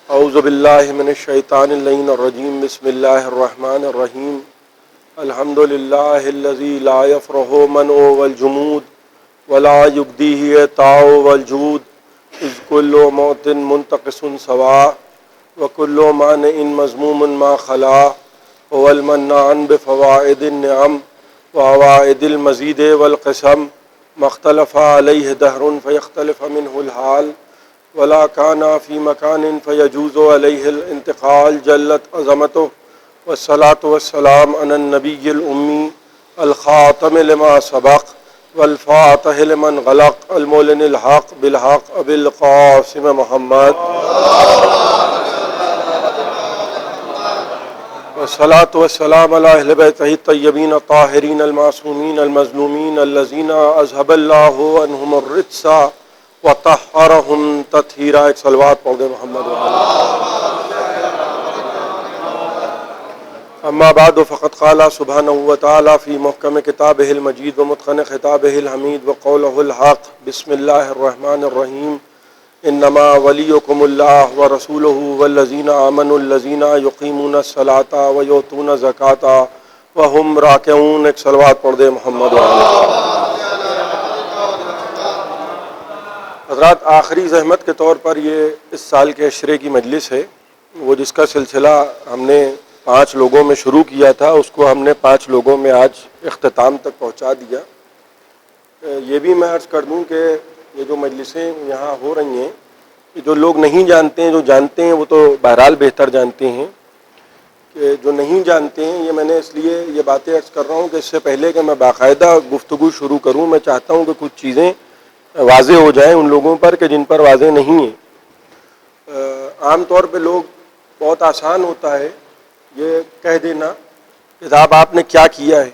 اعوذ باللہ من الشیطان اللعین الرجیم بسم اللہ الرحمن الرحیم الحمد للہ الذی لا یفرح منع والجمود ولا یبدیہ طاع والجود اذ کل موت منتقص سواء وکل مانع مذموم ما خلا هو المنان بفوائد النعم وعوائد المزید والقسم ما اختلف علیہ دہر فیختلف منہ الحال ولا کانا فی مکان فیجوز علیہ الانتقال جلت عظمتہ والصلاة والسلام علی النبی الامی الخاتم لما سبق والفاتح لمن غلق المعلن الحق بالحق ابی القاسم محمد والصلاة والسلام علی اہل بیتہ الطیبین الطاہرین المعصومین المظلومین الذین اذهب اللہ عنہم الرجس وطہرہم تطہیرا. ایک صلوات پڑھ دیں محمد اما بعد فقد قال سبحانہ وتعالی فی محکم کتابہ المجید ومتقن خطابہ الحمید وقولہ الحق بسم اللہ الرحمن الرحیم انما ولیکم اللہ ورسولہ والذین آمنوا الذین یقیمون الصلاة ویؤتون الزکاة وہم راکعون. ایک صلوات پڑھ دیں محمد حضرات. آخری زحمت کے طور پر یہ اس سال کے عشرے کی مجلس ہے، وہ جس کا سلسلہ ہم نے 5 لوگوں میں شروع کیا تھا، اس کو ہم نے 5 لوگوں میں آج اختتام تک پہنچا دیا. یہ بھی میں عرض کر دوں کہ یہ جو مجلسیں یہاں ہو رہی ہیں، یہ جو لوگ نہیں جانتے ہیں، جو جانتے ہیں وہ تو بہرحال بہتر جانتے ہیں، کہ جو نہیں جانتے ہیں یہ میں نے اس لیے یہ باتیں عرض کر رہا ہوں کہ اس سے پہلے کہ میں باقاعدہ گفتگو شروع کروں میں چاہتا ہوں کہ کچھ چیزیں واضح ہو جائیں ان لوگوں پر کہ جن پر واضح نہیں ہیں. عام طور پہ لوگ بہت آسان ہوتا ہے یہ کہہ دینا کہ صاحب آپ نے کیا کیا ہے،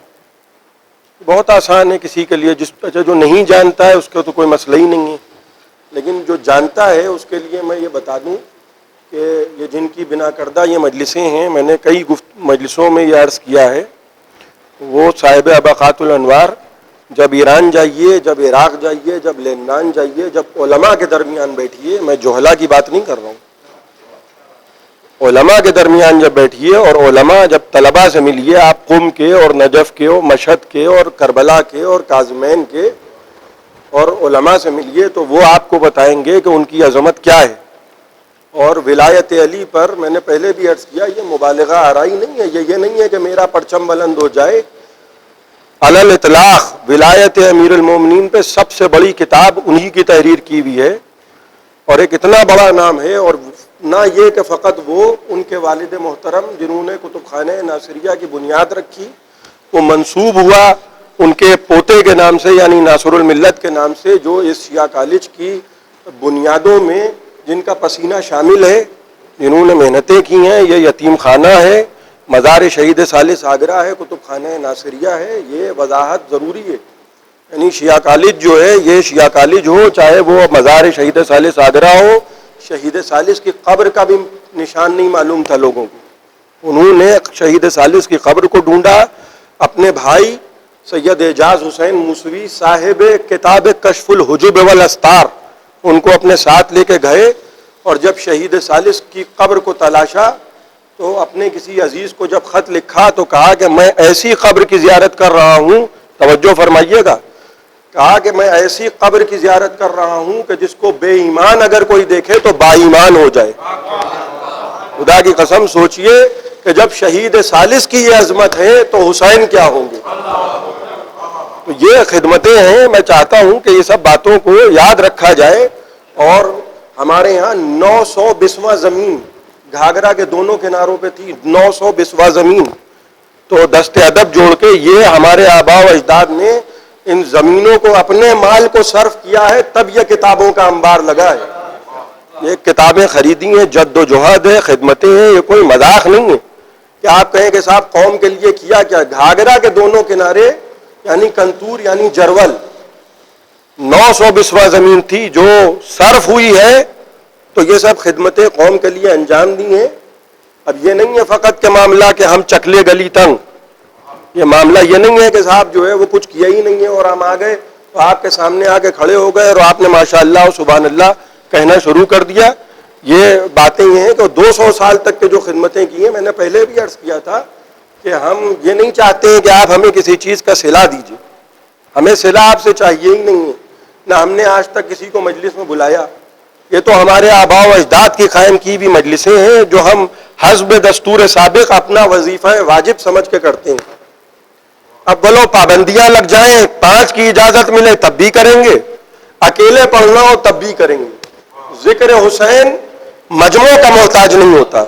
بہت آسان ہے کسی کے لیے. جو نہیں جانتا ہے اس کا تو کوئی مسئلہ ہی نہیں ہے، لیکن جو جانتا ہے اس کے لیے میں یہ بتا دوں کہ یہ جن کی بنا کردہ یہ مجلسیں ہیں، میں نے کئی مجلسوں میں یہ عرض کیا ہے، وہ صاحب ابقات الانوار جب ایران جائیے، جب عراق جائیے، جب لبنان جائیے، جب علماء کے درمیان بیٹھیے، میں جہلا کی بات نہیں کر رہا ہوں، علماء کے درمیان جب بیٹھیے اور علماء جب طلباء سے ملیے، آپ قم کے اور نجف کے اور مشہد کے اور کربلا کے اور کاظمین کے اور علماء سے ملیے تو وہ آپ کو بتائیں گے کہ ان کی عظمت کیا ہے. اور ولایت علی پر میں نے پہلے بھی عرض کیا، یہ مبالغہ آرائی نہیں ہے، یہ نہیں ہے کہ میرا پرچم بلند ہو جائے. علی الاطلاق ولایت امیر المومنین پہ سب سے بڑی کتاب انہی کی تحریر کی ہوئی ہے، اور ایک اتنا بڑا نام ہے. اور نہ یہ کہ فقط وہ ان کے والد محترم جنہوں نے کتب خانہ ناصریہ کی بنیاد رکھی، وہ منسوب ہوا ان کے پوتے کے نام سے یعنی ناصر الملت کے نام سے، جو اس شیعہ کالج کی بنیادوں میں جن کا پسینہ شامل ہے، جنہوں نے محنتیں کی ہیں. یہ یتیم خانہ ہے، مزار شہید ثالث آگرہ ہے، کتب خانہ ناصریہ ہے. یہ وضاحت ضروری ہے، یعنی شیعہ کالج جو ہے، یہ شیعہ کالج ہو چاہے وہ مزار شہید ثالث آگرہ ہو، شہید ثالث کی قبر کا بھی نشان نہیں معلوم تھا لوگوں کو. انہوں نے شہید ثالث کی قبر کو ڈھونڈا، اپنے بھائی سید اعجاز حسین موسوی صاحب کتاب کشف الحجب والاستار ان کو اپنے ساتھ لے کے گئے، اور جب شہید ثالث کی قبر کو تلاشا تو اپنے کسی عزیز کو جب خط لکھا تو کہا کہ میں ایسی قبر کی زیارت کر رہا ہوں، توجہ فرمائیے گا، کہا کہ میں ایسی قبر کی زیارت کر رہا ہوں کہ جس کو بے ایمان اگر کوئی دیکھے تو با ایمان ہو جائے. خدا کی قسم سوچئے کہ جب شہید ثالث کی یہ عظمت ہے تو حسین کیا ہوں گے. تو یہ خدمتیں ہیں، میں چاہتا ہوں کہ یہ سب باتوں کو یاد رکھا جائے. اور ہمارے ہاں 900 بسواں زمین گھاگرا کے دونوں کناروں پہ تھی، 900 بسواں زمین. تو دست ادب جوڑ کے یہ ہمارے آباء و اجداد نے ان زمینوں کو اپنے مال کو صرف کیا ہے، تب یہ کتابوں کا انبار لگا ہے. یہ کتابیں خریدی ہیں، جد و جہد ہے، خدمتیں ہیں، یہ کوئی مذاق نہیں ہے کہ آپ کہیں کہ صاحب قوم کے لیے کیا کیا. گھاگرا کے دونوں کنارے یعنی کنتور یعنی جرول 900 بسواں زمین تھی جو صرف ہوئی ہے. تو یہ سب خدمتیں قوم کے لیے انجام دی ہیں. اب یہ نہیں ہے فقط کہ معاملہ کہ ہم چکلے گلی تنگ، یہ معاملہ یہ نہیں ہے کہ صاحب جو ہے وہ کچھ کیا ہی نہیں ہے اور ہم آ گئے تو آپ کے سامنے آ کے کھڑے ہو گئے اور آپ نے ماشاء اللہ سبحان اللہ کہنا شروع کر دیا. یہ باتیں یہ ہیں کہ 200 سال تک کے جو خدمتیں کی ہیں، میں نے پہلے بھی عرض کیا تھا کہ ہم یہ نہیں چاہتے ہیں کہ آپ ہمیں کسی چیز کا صلہ دیجیے، ہمیں صلہ آپ سے چاہیے ہی نہیں ہے، نہ ہم نے آج تک کسی کو مجلس میں بلایا. یہ تو ہمارے آباء و اجداد کی قائم کی بھی مجلسیں ہیں جو ہم حسب دستور سابق اپنا وظیفہ واجب سمجھ کے کرتے ہیں. اب بولو پابندیاں لگ جائیں، 5 کی اجازت ملے تب بھی کریں گے، اکیلے پڑھنا ہو تب بھی کریں گے. ذکر حسین مجموع کا محتاج نہیں ہوتا.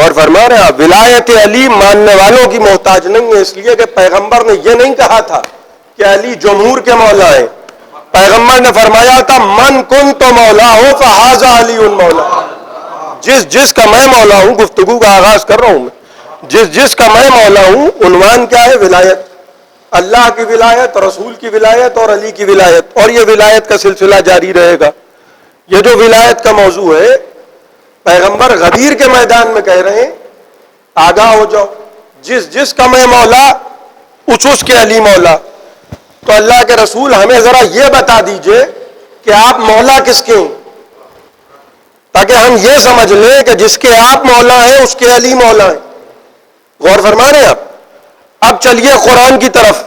اور فرما رہے ہیں ولایت علی ماننے والوں کی محتاج نہیں ہے، اس لیے کہ پیغمبر نے یہ نہیں کہا تھا کہ علی جمہور کے مولا ہیں. پیغمبر نے فرمایا تھا من کن تو مولا ہو فہذا علی مولا. جس کا میں مولا ہوں، گفتگو کا آغاز کر رہا ہوں میں، جس کا میں مولا ہوں، عنوان کیا ہے؟ ولایت. اللہ کی ولایت، رسول کی ولایت اور علی کی ولایت، اور یہ ولایت کا سلسلہ جاری رہے گا. یہ جو ولایت کا موضوع ہے، پیغمبر غدیر کے میدان میں کہہ رہے ہیں آگاہ ہو جاؤ، جس کا میں مولا اس کے علی مولا. تو اللہ کے رسول ہمیں ذرا یہ بتا دیجئے کہ آپ مولا کس کے ہیں، تاکہ ہم یہ سمجھ لیں کہ جس کے آپ مولا ہیں اس کے علی مولا ہیں. غور فرما رہے ہیں آپ؟ اب چلیے قرآن کی طرف.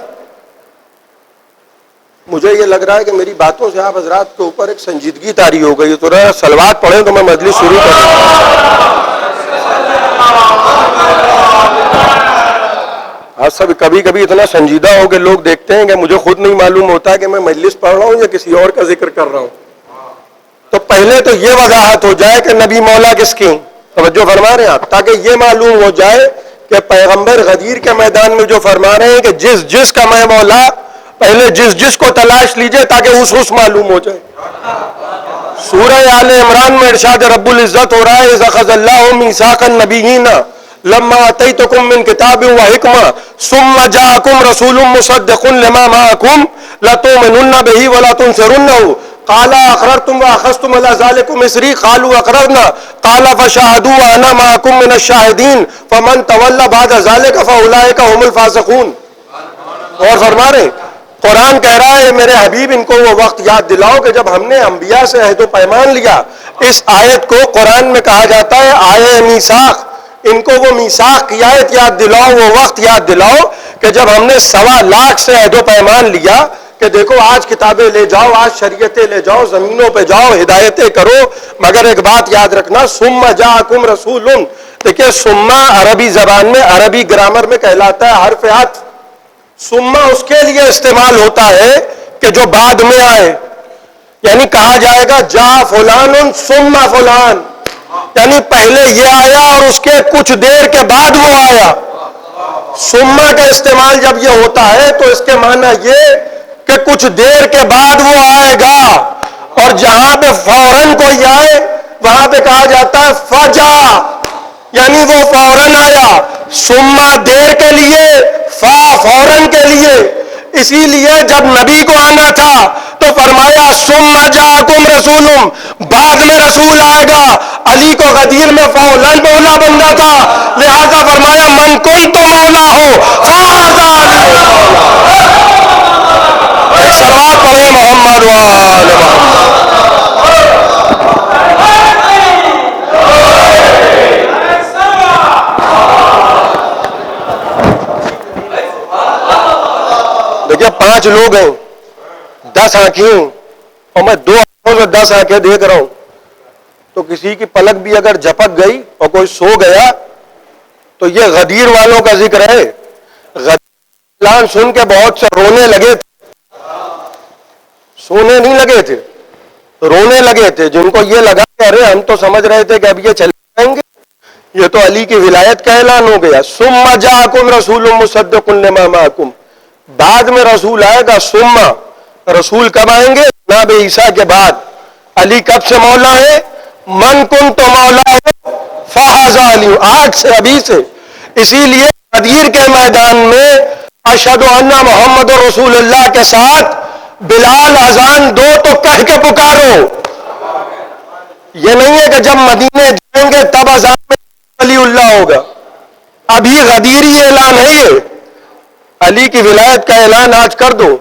مجھے یہ لگ رہا ہے کہ میری باتوں سے آپ حضرات کے اوپر ایک سنجیدگی طاری ہو گئی. تو صلوات پڑھیں تو میں مجلس شروع کروں. آپ سب کبھی کبھی اتنا سنجیدہ ہو کہ لوگ دیکھتے ہیں کہ مجھے خود نہیں معلوم ہوتا کہ میں مجلس پڑھ رہا ہوں یا کسی اور کا ذکر کر رہا ہوں. تو پہلے تو یہ وضاحت ہو جائے کہ نبی مولا کس کی، توجہ فرما رہے ہیں آپ، تاکہ یہ معلوم ہو جائے کہ پیغمبر غدیر کے میدان میں جو فرما رہے ہیں کہ جس کا میں مولا، پہلے جس کو تلاش لیجئے تاکہ اس معلوم ہو جائے. سورہ آل عمران میں ارشاد رب العزت ہو رہا ہے اذ اخذ اللہ میثاق النبیین لما آتیتکم من کتاب و حکمہ ثم جاءکم رسول مصدق لما معکم لتؤمنن بہ ولا تنصرنہ قال اقررتم واخذتم على ذلكم اصری قالوا اقررنا قال فشهدوا وانا معكم من الشاہدین فمن تولى بعد ذلك فاولئک هم الفاسقون. اور فرما رہے قرآن کہہ رہا ہے میرے حبیب ان کو وہ وقت یاد دلاؤ کہ جب ہم نے انبیاء سے عہد و پیمان لیا. اس آیت کو قرآن میں کہا جاتا ہے آیہ میثاق. ان کو وہ میثاق کی آیت یاد دلاؤ، وہ وقت یاد دلاؤ کہ جب ہم نے 1.25 لاکھ سے عہد و پیمان لیا کہ دیکھو آج کتابیں لے جاؤ، آج شریعتیں لے جاؤ، زمینوں پہ جاؤ، ہدایتیں کرو، مگر ایک بات یاد رکھنا ثم جاءکم رسول. دیکھیے ثم عربی زبان میں، عربی گرامر میں کہلاتا ہے حرف عطف. ثم اس کے لیے استعمال ہوتا ہے کہ جو بعد میں آئے، یعنی کہا جائے گا جا فلان ثم فلان، یعنی پہلے یہ آیا اور اس کے کچھ دیر کے بعد وہ آیا. ثم کا استعمال جب یہ ہوتا ہے تو اس کے معنی یہ کہ کچھ دیر کے بعد وہ آئے گا. اور جہاں پہ فوراً کوئی آئے وہاں پہ کہا جاتا ہے فجا، یعنی وہ فوراً آیا. ثم دیر کے لیے، فوراً کے لیے. اسی لیے جب نبی کو آنا تھا تو فرمایا ثم جاءکم رسول، بعد میں رسول آئے گا. علی کو غدیر میں فوراً مولا بننا تھا، لہذا فرمایا من کن تو مولا ہو فہذا علی. ایک صلوات پڑھیں محمد و آل محمد. دیکھیے 5 لوگ ہیں، 10 آنکھیں ہیں، اور میں 2 آنکھوں سے 10 آنکھیں دیکھ رہا ہوں. تو کسی کی پلک بھی اگر جھپک گئی اور کوئی سو گیا تو یہ غدیر والوں کا ذکر ہے. غدیر اعلان سن کے بہت سے رونے لگے تھے، سونے نہیں لگے تھے، رونے لگے تھے. جن کو یہ لگا کہ ارے ہم تو سمجھ رہے تھے کہ اب یہ چلے جائیں گے، یہ تو علی کی ولایت کا اعلان ہو گیا. ثم جاءکم رسول مصدق لما معکم، بعد میں رسول آئے گا. ثم رسول کب آئیں گے؟ جناب عیسیٰ کے بعد. علی کب سے مولا ہے؟ من کن تو مولا ہو فہذا علی، آج سے، ابھی سے. اسی لیے غدیر کے میدان میں اشہد ان محمد رسول اللہ کے ساتھ بلال اذان دو تو کہہ کے پکارو. یہ نہیں ہے کہ جب مدینے جائیں گے تب اذان میں ولی اللہ ہوگا. ابھی غدیری اعلان ہے یہ، علی کی ولایت کا اعلان آج کر دو.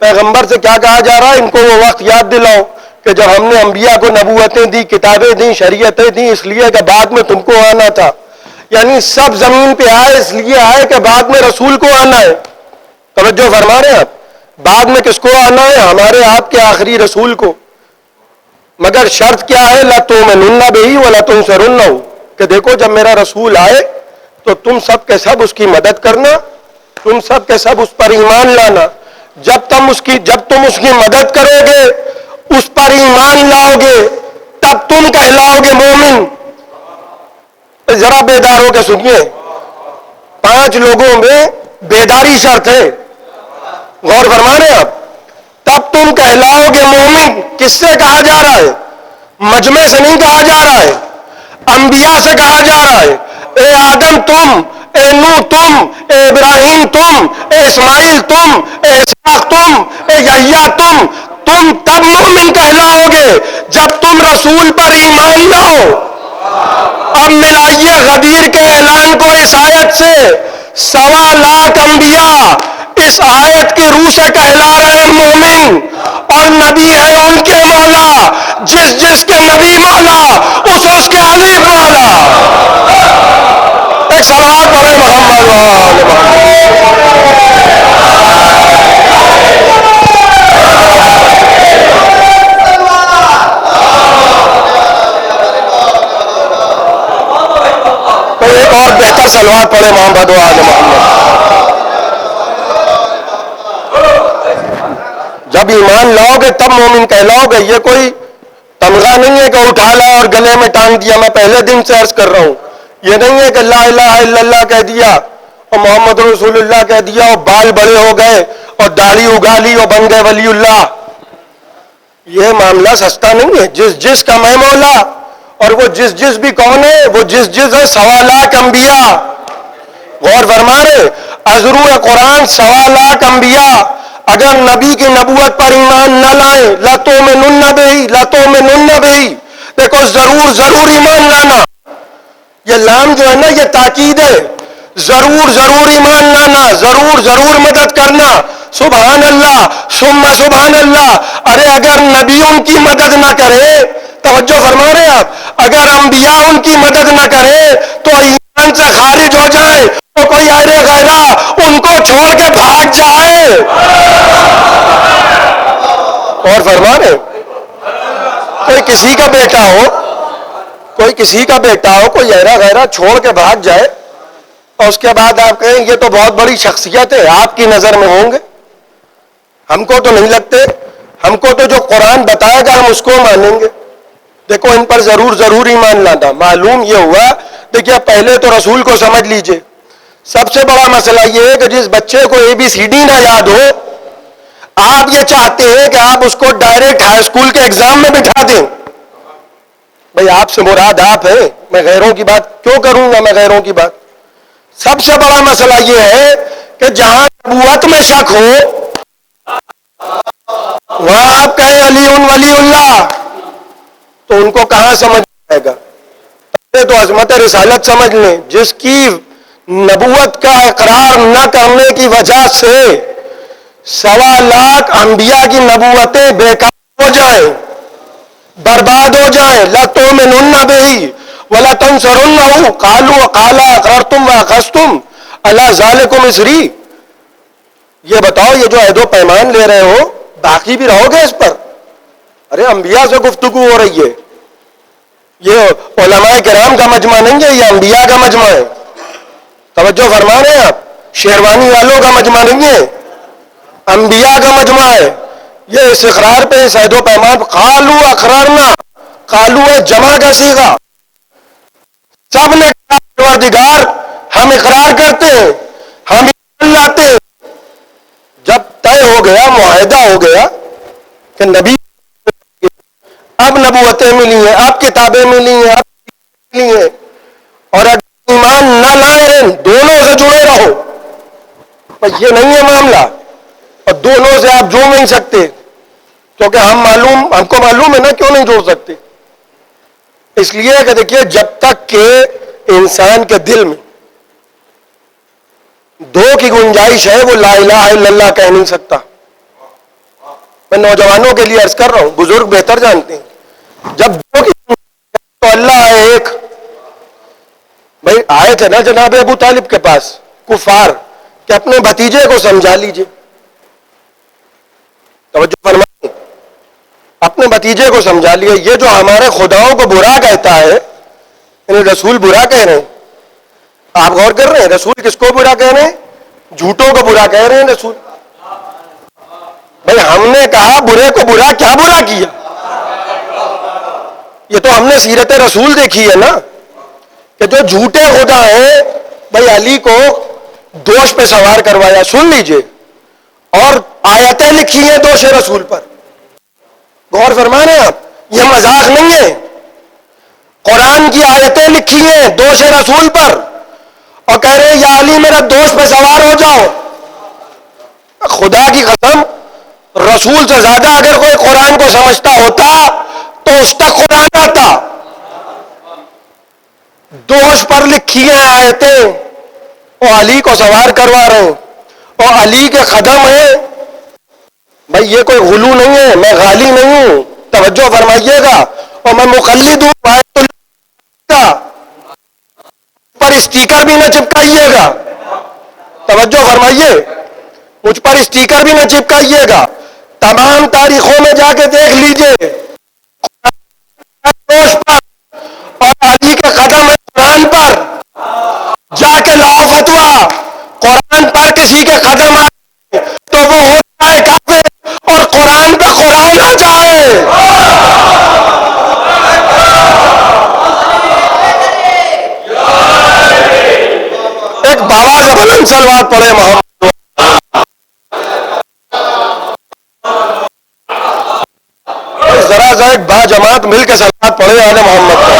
پیغمبر سے کیا کہا جا رہا ہے؟ ان کو وہ وقت یاد دلاؤ کہ جب ہم نے انبیاء کو نبوتیں دی، کتابیں دی، شریعتیں دی، اس لیے کہ بعد میں تم کو آنا تھا. یعنی سب زمین پہ آئے اس لیے آئے کہ بعد میں رسول کو آنا ہے. توجہ فرما رہے ہیں آپ؟ بعد میں کس کو آنا ہے؟ ہمارے آپ کے آخری رسول کو. مگر شرط کیا ہے؟ لَتُؤْمِنُنَّ بِهِ وَلَتُنْصَرُنَّهُ، کہ دیکھو جب میرا رسول آئے تو تم سب کے سب اس کی مدد کرنا، تم سب کے سب اس پر ایمان لانا. جب تم اس کی مدد کرو گے، اس پر ایمان لاؤ گے، تب تم کہلاؤ گے مومن. ذرا بیدار ہو کے سنیے، 5 لوگوں میں بیداری شرط ہے، غور فرما رہے ہیں آپ. تب تم کہلاؤ گے مومن. کس سے کہا جا رہا ہے؟ مجمع سے نہیں کہا جا رہا ہے، انبیاء سے کہا جا رہا ہے. اے آدم تم، اے نوح تم، اے ابراہیم تم، اے اسماعیل تم، اے اسحاق تم، اے یحییٰ تم تب مومن کہلاؤ گے جب تم رسول پر ایمان لاؤ. اب ملائیے غدیر کے اعلان کو اس آیت سے. 1.25 لاکھ انبیاء اس آیت کی روح سے کہلا رہے ہیں مومن، اور نبی ہے ان کے مولا. جس کے نبی مولا اس کے حبیب مولا. ایک صلوات پڑھے محمد وآل محمد. ایک اور بہتر صلوات پڑھے محمد وآل محمد. جب ایمان لاؤ گے تب مومن کہلاؤ گے. یہ کوئی تمغہ نہیں ہے کہ اٹھا لا اور گلے میں ٹانگ دیا. میں پہلے دن سے عرض کر رہا ہوں، یہ نہیں ہے کہ لا الہ الا اللہ کہہ دیا اور محمد رسول اللہ کہہ دیا اور بال بڑے ہو گئے اور داڑھی اگا لی اور بن گئے ولی اللہ. یہ معاملہ سستا نہیں ہے. جس کا میں مولا، اور وہ جس بھی کون ہے؟ وہ جس ہے 1.25 لاکھ انبیاء. غور فرما رہے؟ ازرو قرآن 1.25 لاکھ انبیاء اگر نبی کی نبوت پر ایمان نہ لائیں، لَتُؤْمِنُنَّ بِهِ، دیکھو ضرور ایمان لانا. یہ لام جو ہے نا یہ تاکید ہے. ضرور ایمان لانا، ضرور مدد کرنا. سبحان اللہ ثم سبحان اللہ. ارے اگر نبی ان کی مدد نہ کرے، توجہ فرما رہے ہیں آپ، اگر انبیاء ان کی مدد نہ کرے تو ایمان سے خارج ہو جائے تو کوئی ارے غیرہ ان کو چھوڑ کے بھاگ جائے. اور فرما رہے کوئی کسی کا بیٹا ہو کوئی غیرہ چھوڑ کے بھاگ جائے اور اس کے بعد آپ کہیں یہ تو بہت بڑی شخصیت ہے، آپ کی نظر میں ہوں گے؟ ہم کو تو نہیں لگتے. ہم کو تو جو قرآن بتائے گا ہم اس کو مانیں گے. دیکھو ان پر ضرور ایمان لانا. معلوم یہ ہوا، دیکھیے پہلے تو رسول کو سمجھ لیجئے. سب سے بڑا مسئلہ یہ ہے کہ جس بچے کو ABCD نہ یاد ہو، آپ یہ چاہتے ہیں کہ آپ اس کو ڈائریکٹ ہائی اسکول کے ایگزام میں بٹھا دیں. بھئی آپ سے مراد آپ ہیں، میں غیروں کی بات کیوں کروں گا؟ میں غیروں کی بات. سب سے بڑا مسئلہ یہ ہے کہ جہاں نبوت میں شک ہو وہاں آپ کہیں علی ولی اللہ، تو ان کو کہاں سمجھ آئے گا؟ پہلے تو عظمت رسالت سمجھ لیں. جس کی نبوت کا اقرار نہ کرنے کی وجہ سے 1.25 لاکھ انبیاء کی نبوتیں بیکار ہو جائیں، برباد ہو جائیں. لَتُؤْمِنُنَّ بِهِ وَلَتَنْصُرُنَّهُ قَالُوا قَالَ أَقْرَرْتُمْ وَأَخَذْتُمْ عَلَىٰ ذَلِكُمْ إِصْرِي. یہ بتاؤ یہ جو عہد و پیمان لے رہے ہو باقی بھی رہو گے اس پر؟ ارے انبیاء سے گفتگو ہو رہی ہے. یہ علماء کرام کا مجمع نہیں ہے، یہ انبیاء کا مجمع ہے. توجہ فرما رہے ہیں آپ؟ شیروانی والوں کا مجمع نہیں ہے، انبیاء کا مجمع ہے. یہ اس اقرار پہ، اس عہد و پیمان، قالوا اقررنا، قالوا ہے جمع کا صیغہ. سب نے کہا پروردگار ہم اقرار کرتے ہیں، ہم ایمان لاتے ہیں. جب طے ہو گیا، معاہدہ ہو گیا کہ نبی اب نبوتیں ملی ہیں، اب کتابیں ملی ہیں، اب ملی ہیں، اور اگر ایمان نہ لائیں دونوں سے جڑے رہو. پر یہ نہیں ہے معاملہ، اور دونوں سے آپ جڑ نہیں سکتے کیونکہ ہم کو معلوم ہے نا کیوں نہیں جوڑ سکتے. اس لیے کہ دیکھیے جب تک کہ انسان کے دل میں دو کی گنجائش ہے وہ لا الہ الا اللہ کہہ نہیں سکتا. میں نوجوانوں کے لیے عرض کر رہا ہوں، بزرگ بہتر جانتے ہیں، جب دو کی تو اللہ ہے ایک. بھائی آئے تھے نا جناب ابو طالب کے پاس کفار کہ اپنے بھتیجے کو سمجھا لیجئے. توجہ فرمائیں، اپنے بھتیجے کو سمجھا لیے. یہ جو ہمارے خداؤں کو برا کہتا ہے، یعنی رسول برا کہہ رہے ہیں. آپ غور کر رہے ہیں رسول کس کو برا کہہ رہے ہیں؟ جھوٹوں کو برا کہہ رہے ہیں رسول. بھائی ہم نے کہا برے کو برا کیا برا کیا؟ یہ تو ہم نے سیرت رسول دیکھی ہے نا کہ جو جھوٹے خدا ہیں بھائی علی کو دوش پہ سوار کروایا. سن لیجئے، اور آیتیں لکھی ہیں دوش رسول پر. غور فرما رہے ہیں آپ، یہ مذاق نہیں ہے. قرآن کی آیتیں لکھی ہیں دوش رسول پر اور کہہ رہے ہیں یا علی میرا دوش پہ سوار ہو جاؤ. خدا کی قسم، رسول سے زیادہ اگر کوئی قرآن کو سمجھتا ہوتا تو اس تک قرآن آتا. دوش پر لکھی ہیں آیتیں اور علی کو سوار کروا رہے ہیں اور علی کے قدم ہیں. بھائی یہ کوئی غلو نہیں ہے، میں غالی نہیں ہوں، توجہ فرمائیے گا. اور میں مقلد ہوں آیت اللہ کا، پر اسٹیکر بھی نہ چپکائیے گا. توجہ فرمائیے، مجھ پر اسٹیکر بھی نہ چپکائیے گا. تمام تاریخوں میں جا کے دیکھ لیجئے اور علی کے قدم ہے قرآن پر. جا کے لاؤ فتویٰ، قرآن پر کسی کے قدم آئے تو وہ ہوتا ہے کافر، اور قرآن پہ قرآن آ جائے. ایک باواز بلند صلوات پڑھے محمد. ذرا ذرا ایک با جماعت مل کے صلوات پڑھے آل محمد کو.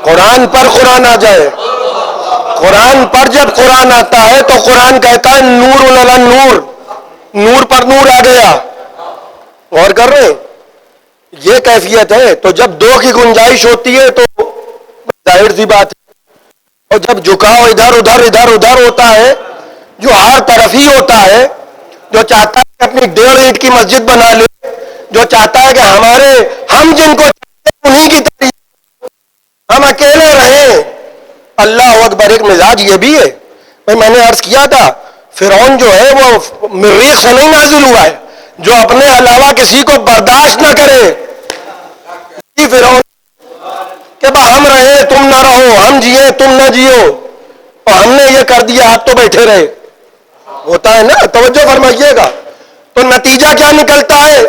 قرآن پر قرآن آ جائے. قرآن پر جب قرآن آتا ہے تو قرآن کہتا ہے نور علی نور، نور پر نور آ گیا. غور کر رہے ہیں، یہ کیفیت ہے. تو جب دو کی گنجائش ہوتی ہے تو ظاہر سی بات ہے. اور جب جھکاؤ ادھر ادھر ادھر ادھر ہوتا ہے، جو ہر طرف ہی ہوتا ہے، جو چاہتا ہے کہ اپنی 1.5 اینٹ کی مسجد بنا لے، جو چاہتا ہے کہ ہم جن کو چاہتے ہیں انہیں کی طرح ہم اکیلے رہیں. اللہ اکبر. ایک مزاج یہ بھی ہے، بھائی میں نے عرض کیا تھا فرعون جو ہے وہ مریخ سے نہیں نازل ہوا ہے، جو اپنے علاوہ کسی کو برداشت نہ کرے. فرعون کہ ہم رہے تم نہ رہو، ہم جیے تم نہ جیو، اور ہم نے یہ کر دیا آپ تو بیٹھے رہے. ہوتا ہے نا، توجہ فرمائیے گا. تو نتیجہ کیا نکلتا ہے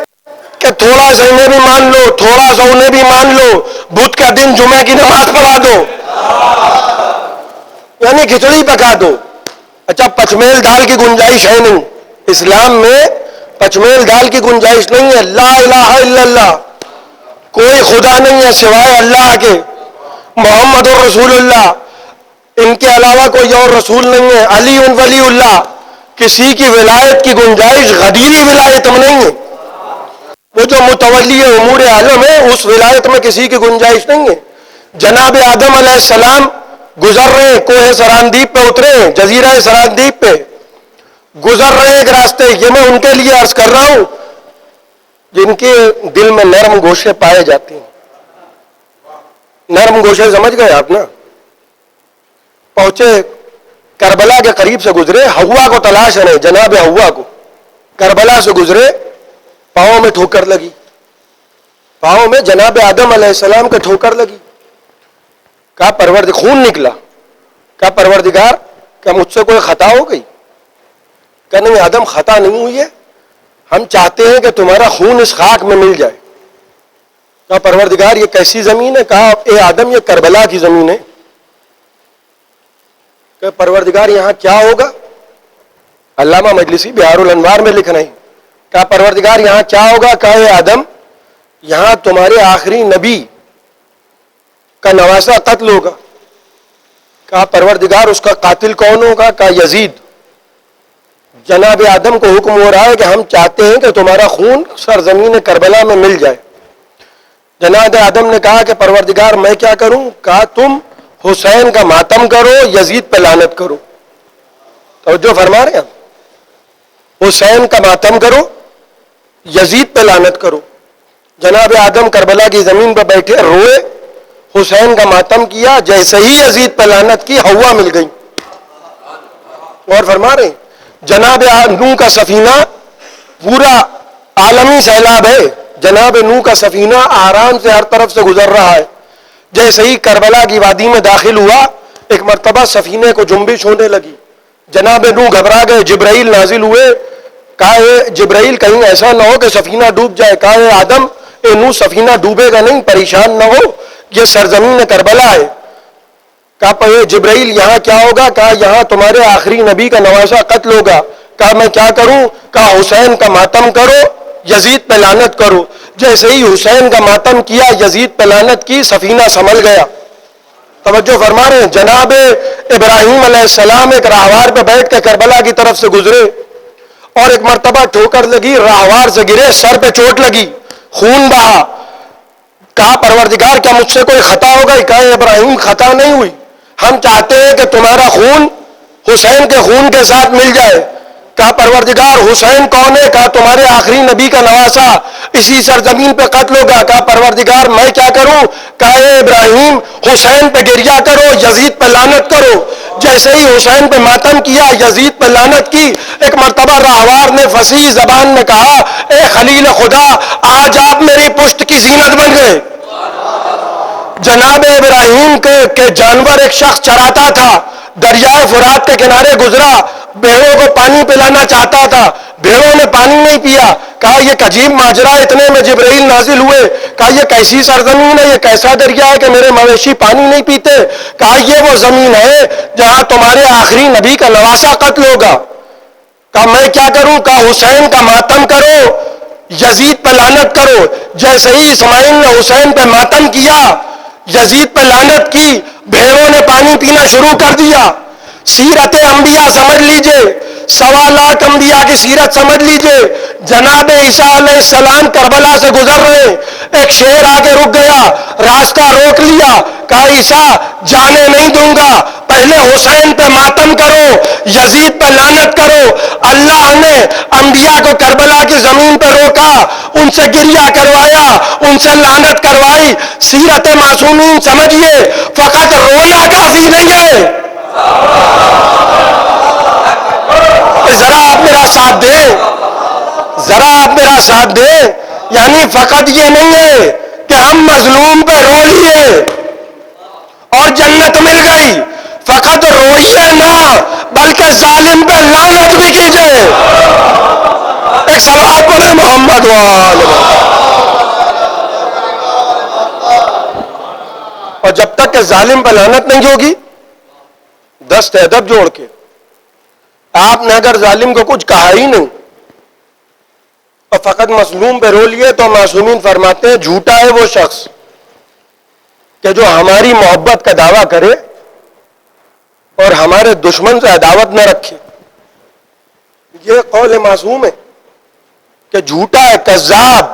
کہ تھوڑا سا انہیں بھی مان لو، تھوڑا سا انہیں بھی مان لو، بدھ کا دن جمعہ کی نماز پڑھا دو، یعنی کھچڑی پکا دو. اچھا پچمیل دال کی گنجائش ہے نہیں اسلام میں، پچمیل دال کی گنجائش نہیں ہے. لا الہ الا اللہ، کوئی خدا نہیں ہے سوائے اللہ کے، محمد رسول اللہ، ان کے علاوہ کوئی اور رسول نہیں ہے. علی ولی اللہ، کسی کی ولایت کی گنجائش غدیری ولایت میں نہیں ہے. وہ جو متولی امور عالم ہے اس ولایت میں کسی کی گنجائش نہیں ہے. جناب آدم علیہ السلام گزر رہے ہیں، کوہ سراندیپ پہ اترے ہیں، جزیرہ سراندیپ پہ گزر رہے ہیں ایک راستے. یہ میں ان کے لیے عرض کر رہا ہوں جن کے دل میں نرم گوشے پائے جاتے ہیں. نرم گوشے سمجھ گئے آپ نا. پہنچے کربلا کے قریب سے گزرے، ہوا کو تلاش ہے جناب ہوا کو. کربلا سے گزرے، پاؤں میں ٹھوکر لگی، پاؤں میں جناب آدم علیہ السلام کے ٹھوکر لگی. کہا پروردگار، خون نکلا. کہا پروردگار کیا مجھ سے کوئی خطا ہو گئی؟ کہ نہیں آدم خطا نہیں ہوئی ہے، ہم چاہتے ہیں کہ تمہارا خون اس خاک میں مل جائے. کہا پروردگار یہ کیسی زمین ہے؟ کہا اے آدم یہ کربلا کی زمین ہے. کہ پروردگار یہاں کیا ہوگا؟ علامہ مجلسی بہار الانوار میں لکھ رہے ہیں. کہا پروردگار یہاں کیا ہوگا؟ کہا اے آدم یہاں تمہارے آخری نبی کا نواسا قتل ہوگا. کہا پروردگار اس کا قاتل کون ہوگا؟ کہا یزید. جناب آدم کو حکم ہو رہا ہے کہ ہم چاہتے ہیں کہ تمہارا خون سرزمین کربلا میں مل جائے. جناب آدم نے کہا کہ پروردگار میں کیا کروں؟ کہا تم حسین کا ماتم کرو، یزید پہ لعنت کرو. توجہ فرما رہے ہیں؟ حسین کا ماتم کرو، یزید پہ لعنت کرو. جناب آدم کربلا کی زمین پہ بیٹھے روئے، حسین کا ماتم کیا، جیسے ہی یزید پہ لعنت کی ہوا مل گئی. اور فرما رہے ہیں جناب نوح کا سفینہ پورا عالمی سیلاب ہے، جناب نوح کا سفینہ آرام سے ہر طرف سے گزر رہا ہے. جیسے ہی کربلا کی وادی میں داخل ہوا، ایک مرتبہ سفینے کو جنبش ہونے لگی. جناب نوح گھبرا گئے، جبرائیل نازل ہوئے. کہا اے جبرائیل کہیں ایسا نہ ہو کہ سفینہ ڈوب جائے. کہا اے آدم، اے نوح سفینہ ڈوبے گا نہیں، پریشان نہ ہو، یہ سرزمین کربلا ہے. کہا اے جبرائیل یہاں کیا ہوگا؟ کہا یہاں تمہارے آخری نبی کا نواسا قتل ہوگا. کہا میں کیا کروں؟ کہا حسین کا ماتم کرو، یزید پہ لعنت کرو. جیسے ہی حسین کا ماتم کیا، یزید پہ لعنت کی، سفینہ سنبھل گیا. توجہ فرما رہے ہیں؟ جناب ابراہیم علیہ السلام ایک راہوار پہ بیٹھ کے کربلا کی طرف سے گزرے اور ایک مرتبہ ٹھوکر لگی، راہوار سے گرے، سر پہ چوٹ لگی، خون بہا. کہا پروردگار کیا مجھ سے کوئی خطا ہو گئی؟ کہا ابراہیم خطا نہیں ہوئی، ہم چاہتے ہیں کہ تمہارا خون حسین کے خون کے ساتھ مل جائے. کہا پروردگار حسین کون ہے؟ کہا تمہارے آخری نبی کا نواسا، اسی سرزمین پہ قتل ہوگا. کہا پروردگار میں کیا کروں؟ کہا اے ابراہیم حسین پہ گریا کرو، یزید پہ لعنت کرو. جیسے ہی حسین پہ ماتم کیا، یزید پہ لعنت کی. ایک مرتبہ راہوار نے فصیح زبان میں کہا اے خلیل خدا، آج آپ میری پشت کی زینت بن گئے. جناب ابراہیم کے جانور ایک شخص چراتا تھا، دریائے فرات کے کنارے گزرا، بھیڑوں کو پانی پلانا چاہتا تھا، بھیڑوں نے پانی نہیں پیا. کہا یہ عجیب ماجرا. اتنے میں جبرائیل نازل ہوئے. کہا یہ کیسی سرزمین ہے، یہ کیسا دریا ہے کہ میرے مویشی پانی نہیں پیتے؟ کہا یہ وہ زمین ہے جہاں تمہارے آخری نبی کا نواسا قتل ہوگا. کہا میں کیا کروں؟ کہا حسین کا ماتم کرو، یزید پہ لعنت کرو. جیسے ہی اسماعیل نے حسین پہ ماتم کیا، یزید پہ لعنت کی، بھیڑوں نے پانی پینا شروع کر دیا. سیرت انبیاء سمجھ لیجئے، 1.25 لاکھ انبیاء کی سیرت سمجھ لیجئے. جناب عیسیٰ علیہ السلام کربلا سے گزر رہے، ایک شیر آ کے رک گیا، راستہ روک لیا. کہا عیسیٰ جانے نہیں دوں گا، پہلے حسین پہ ماتم کرو، یزید پہ لعنت کرو. اللہ نے انبیاء کو کربلا کی زمین پہ روکا، ان سے گریہ کروایا، ان سے لعنت کروائی. سیرت معصومین سمجھیے، فقط رونا کافی نہیں ہے. ذرا آپ میرا ساتھ دیں، ذرا آپ میرا ساتھ دیں. یعنی فقط یہ نہیں ہے کہ ہم مظلوم پہ رو لیے اور جنت مل گئی، فقط روئیے نہ بلکہ ظالم پہ لعنت بھی کیجئے. ایک صلوات پڑھیں محمد وآلہ. اور جب تک کہ ظالم پہ لعنت نہیں ہوگی، دست ادب جوڑ کے آپ نے اگر ظالم کو کچھ کہا ہی نہیں اور فقط مظلوم پہ رو لیے، تو معصومین فرماتے ہیں جھوٹا ہے وہ شخص کہ جو ہماری محبت کا دعویٰ کرے اور ہمارے دشمن سے عداوت نہ رکھے. یہ قول معصوم ہے کہ جھوٹا ہے، کذاب،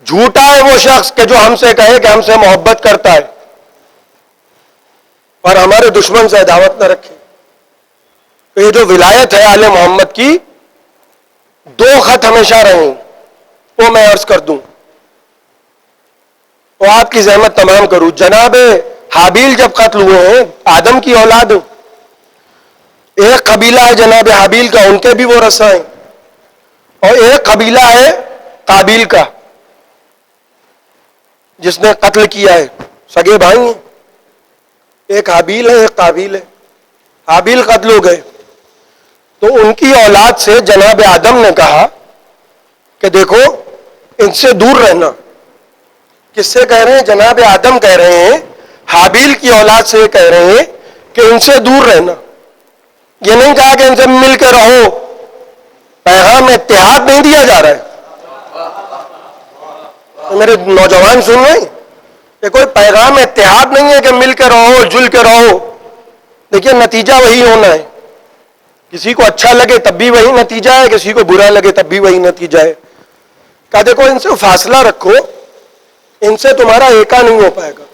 جھوٹا ہے وہ شخص کہ جو ہم سے کہے کہ ہم سے محبت کرتا ہے اور ہمارے دشمن سے عداوت نہ رکھے. تو یہ جو ولایت ہے آل محمد کی، 2 خط ہمیشہ رہیں، وہ میں عرض کر دوں، وہ آپ کی زحمت تمام کروں. جناب حابیل جب قتل ہوئے ہیں، آدم کی اولاد، ایک قبیلہ ہے جناب حابیل کا، ان کے بھی وہ رسا ہیں، اور ایک قبیلہ ہے قابیل کا جس نے قتل کیا ہے. سگے بھائی ہیں، ایک حابیل ہے ایک قابیل ہے. حابیل قتل ہو گئے تو ان کی اولاد سے جناب آدم نے کہا کہ دیکھو ان سے دور رہنا. کس سے کہہ رہے ہیں؟ جناب آدم کہہ رہے ہیں حابیل کی اولاد سے کہہ رہے ہیں کہ ان سے دور رہنا. یہ نہیں کہا کہ ان سے مل کے رہو، پیغام اتحاد نہیں دیا جا رہا ہے. میرے نوجوان سن رہے ہیں، یہ کوئی پیغام اتحاد نہیں ہے کہ مل کے رہو، جل کے رہو. دیکھیے نتیجہ وہی ہونا ہے کسی کو اچھا لگے تب بھی وہی نتیجہ ہے، کسی کو برا لگے تب بھی وہی نتیجہ ہے. کہا دیکھو ان سے فاصلہ رکھو، ان سے تمہارا ایکا نہیں ہو پائے گا.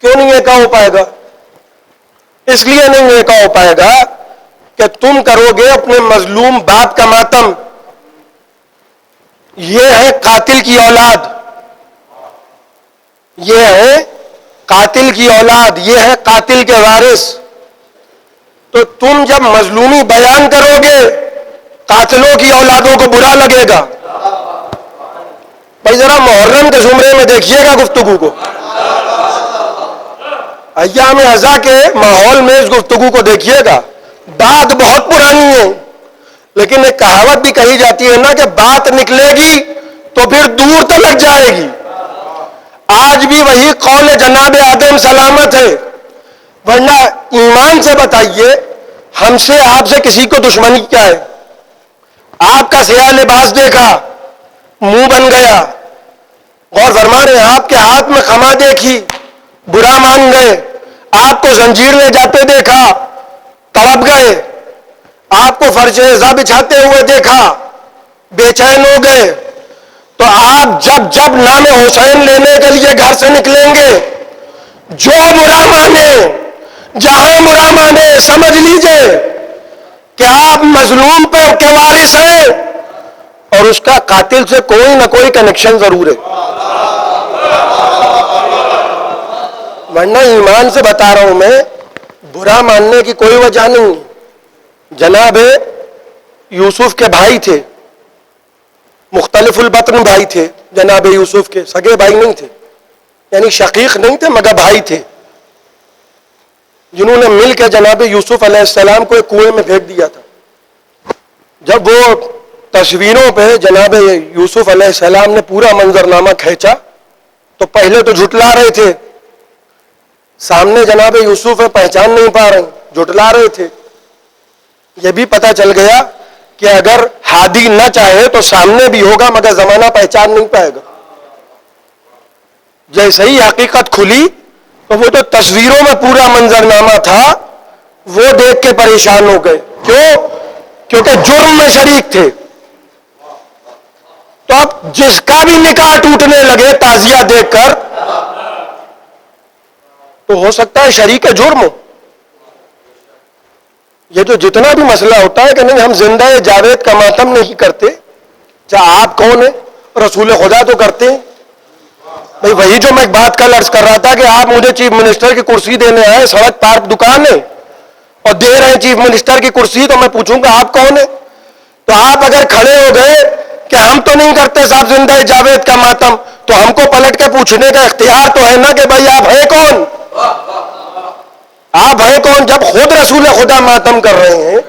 کیوں نہیں ایکا ہو پائے گا؟ اس لیے نہیں ایکا ہو پائے گا کہ تم کرو گے اپنے مظلوم باپ کا ماتم. یہ ہے قاتل کی اولاد، یہ ہے قاتل کی اولاد، یہ ہے قاتل کے وارث. تو تم جب مظلومی بیان کرو گے قاتلوں کی اولادوں کو برا لگے گا. بھائی ذرا محرم کے زمرے میں دیکھیے گا گفتگو کو، ایام ازا کے ماحول میں اس گفتگو کو دیکھیے گا. بات بہت پرانی ہے، لیکن ایک کہاوت بھی کہی جاتی ہے نا کہ بات نکلے گی تو پھر دور تلک جائے گی. آج بھی وہی قول جناب آدم سلامت ہے. ورنہ ایمان سے بتائیے، ہم سے آپ سے کسی کو دشمنی کیا ہے؟ آپ کا سیاہ لباس دیکھا منہ بن گیا. غور فرما رہے ہیں، آپ کے ہاتھ میں خما دیکھی برا مان گئے. آپ کو زنجیر لے جاتے دیکھا تڑپ گئے. آپ کو فرش عزا بچھاتے ہوئے دیکھا بے چین ہو گئے. تو آپ جب جب نام حسین لینے کے لیے گھر سے نکلیں گے، جو برا مانے جہاں برا مانے، سمجھ لیجئے کہ آپ مظلوم پر کے وارث ہیں اور اس کا قاتل سے کوئی نہ کوئی کنیکشن ضرور ہے. ورنہ ایمان سے بتا رہا ہوں میں، برا ماننے کی کوئی وجہ نہیں. جناب یوسف کے بھائی تھے، مختلف البطن بھائی تھے جناب یوسف کے، سگے بھائی نہیں تھے، یعنی شقیق نہیں تھے مگر بھائی تھے، جنہوں نے مل کے جناب یوسف علیہ السلام کو ایک کنویں میں پھینک دیا تھا. جب وہ تصویروں پہ جناب یوسف علیہ السلام نے پورا منظرنامہ کھینچا تو پہلے تو جھٹلا رہے تھے، سامنے جناب یوسف ہے پہچان نہیں پا رہے، جھٹلا رہے تھے. یہ بھی پتہ چل گیا کہ اگر ہادی نہ چاہے تو سامنے بھی ہوگا مگر زمانہ پہچان نہیں پائے گا. جیسے ہی حقیقت کھلی تو وہ جو تصویروں میں پورا منظرنامہ تھا وہ دیکھ کے پریشان ہو گئے. کیوں؟ کیونکہ جرم میں شریک تھے. تو اب جس کا بھی نکاح ٹوٹنے لگے تعزیہ دیکھ کر تو ہو سکتا ہے شریک جرم ہو. یہ جو جتنا بھی مسئلہ ہوتا ہے کہ نہیں ہم زندہ جاوید کا ماتم نہیں کرتے، چاہے آپ کون ہیں، رسول خدا تو کرتے ہیں. بھائی وہی جو میں بات کل عرض کر رہا تھا کہ آپ مجھے چیف منسٹر کی کرسی دینے آئے، سڑک پار دکان ہے اور دے رہے ہیں چیف منسٹر کی کرسی، تو میں پوچھوں گا آپ کون ہیں؟ تو آپ اگر کھڑے ہو گئے کہ ہم تو نہیں کرتے صاحب زندہ جاوید کا ماتم، تو ہم کو پلٹ کے پوچھنے کا اختیار تو ہے نا کہ بھائی آپ ہیں کون؟ آپ ہیں کون؟ جب خود رسول خدا ماتم کر رہے ہیں،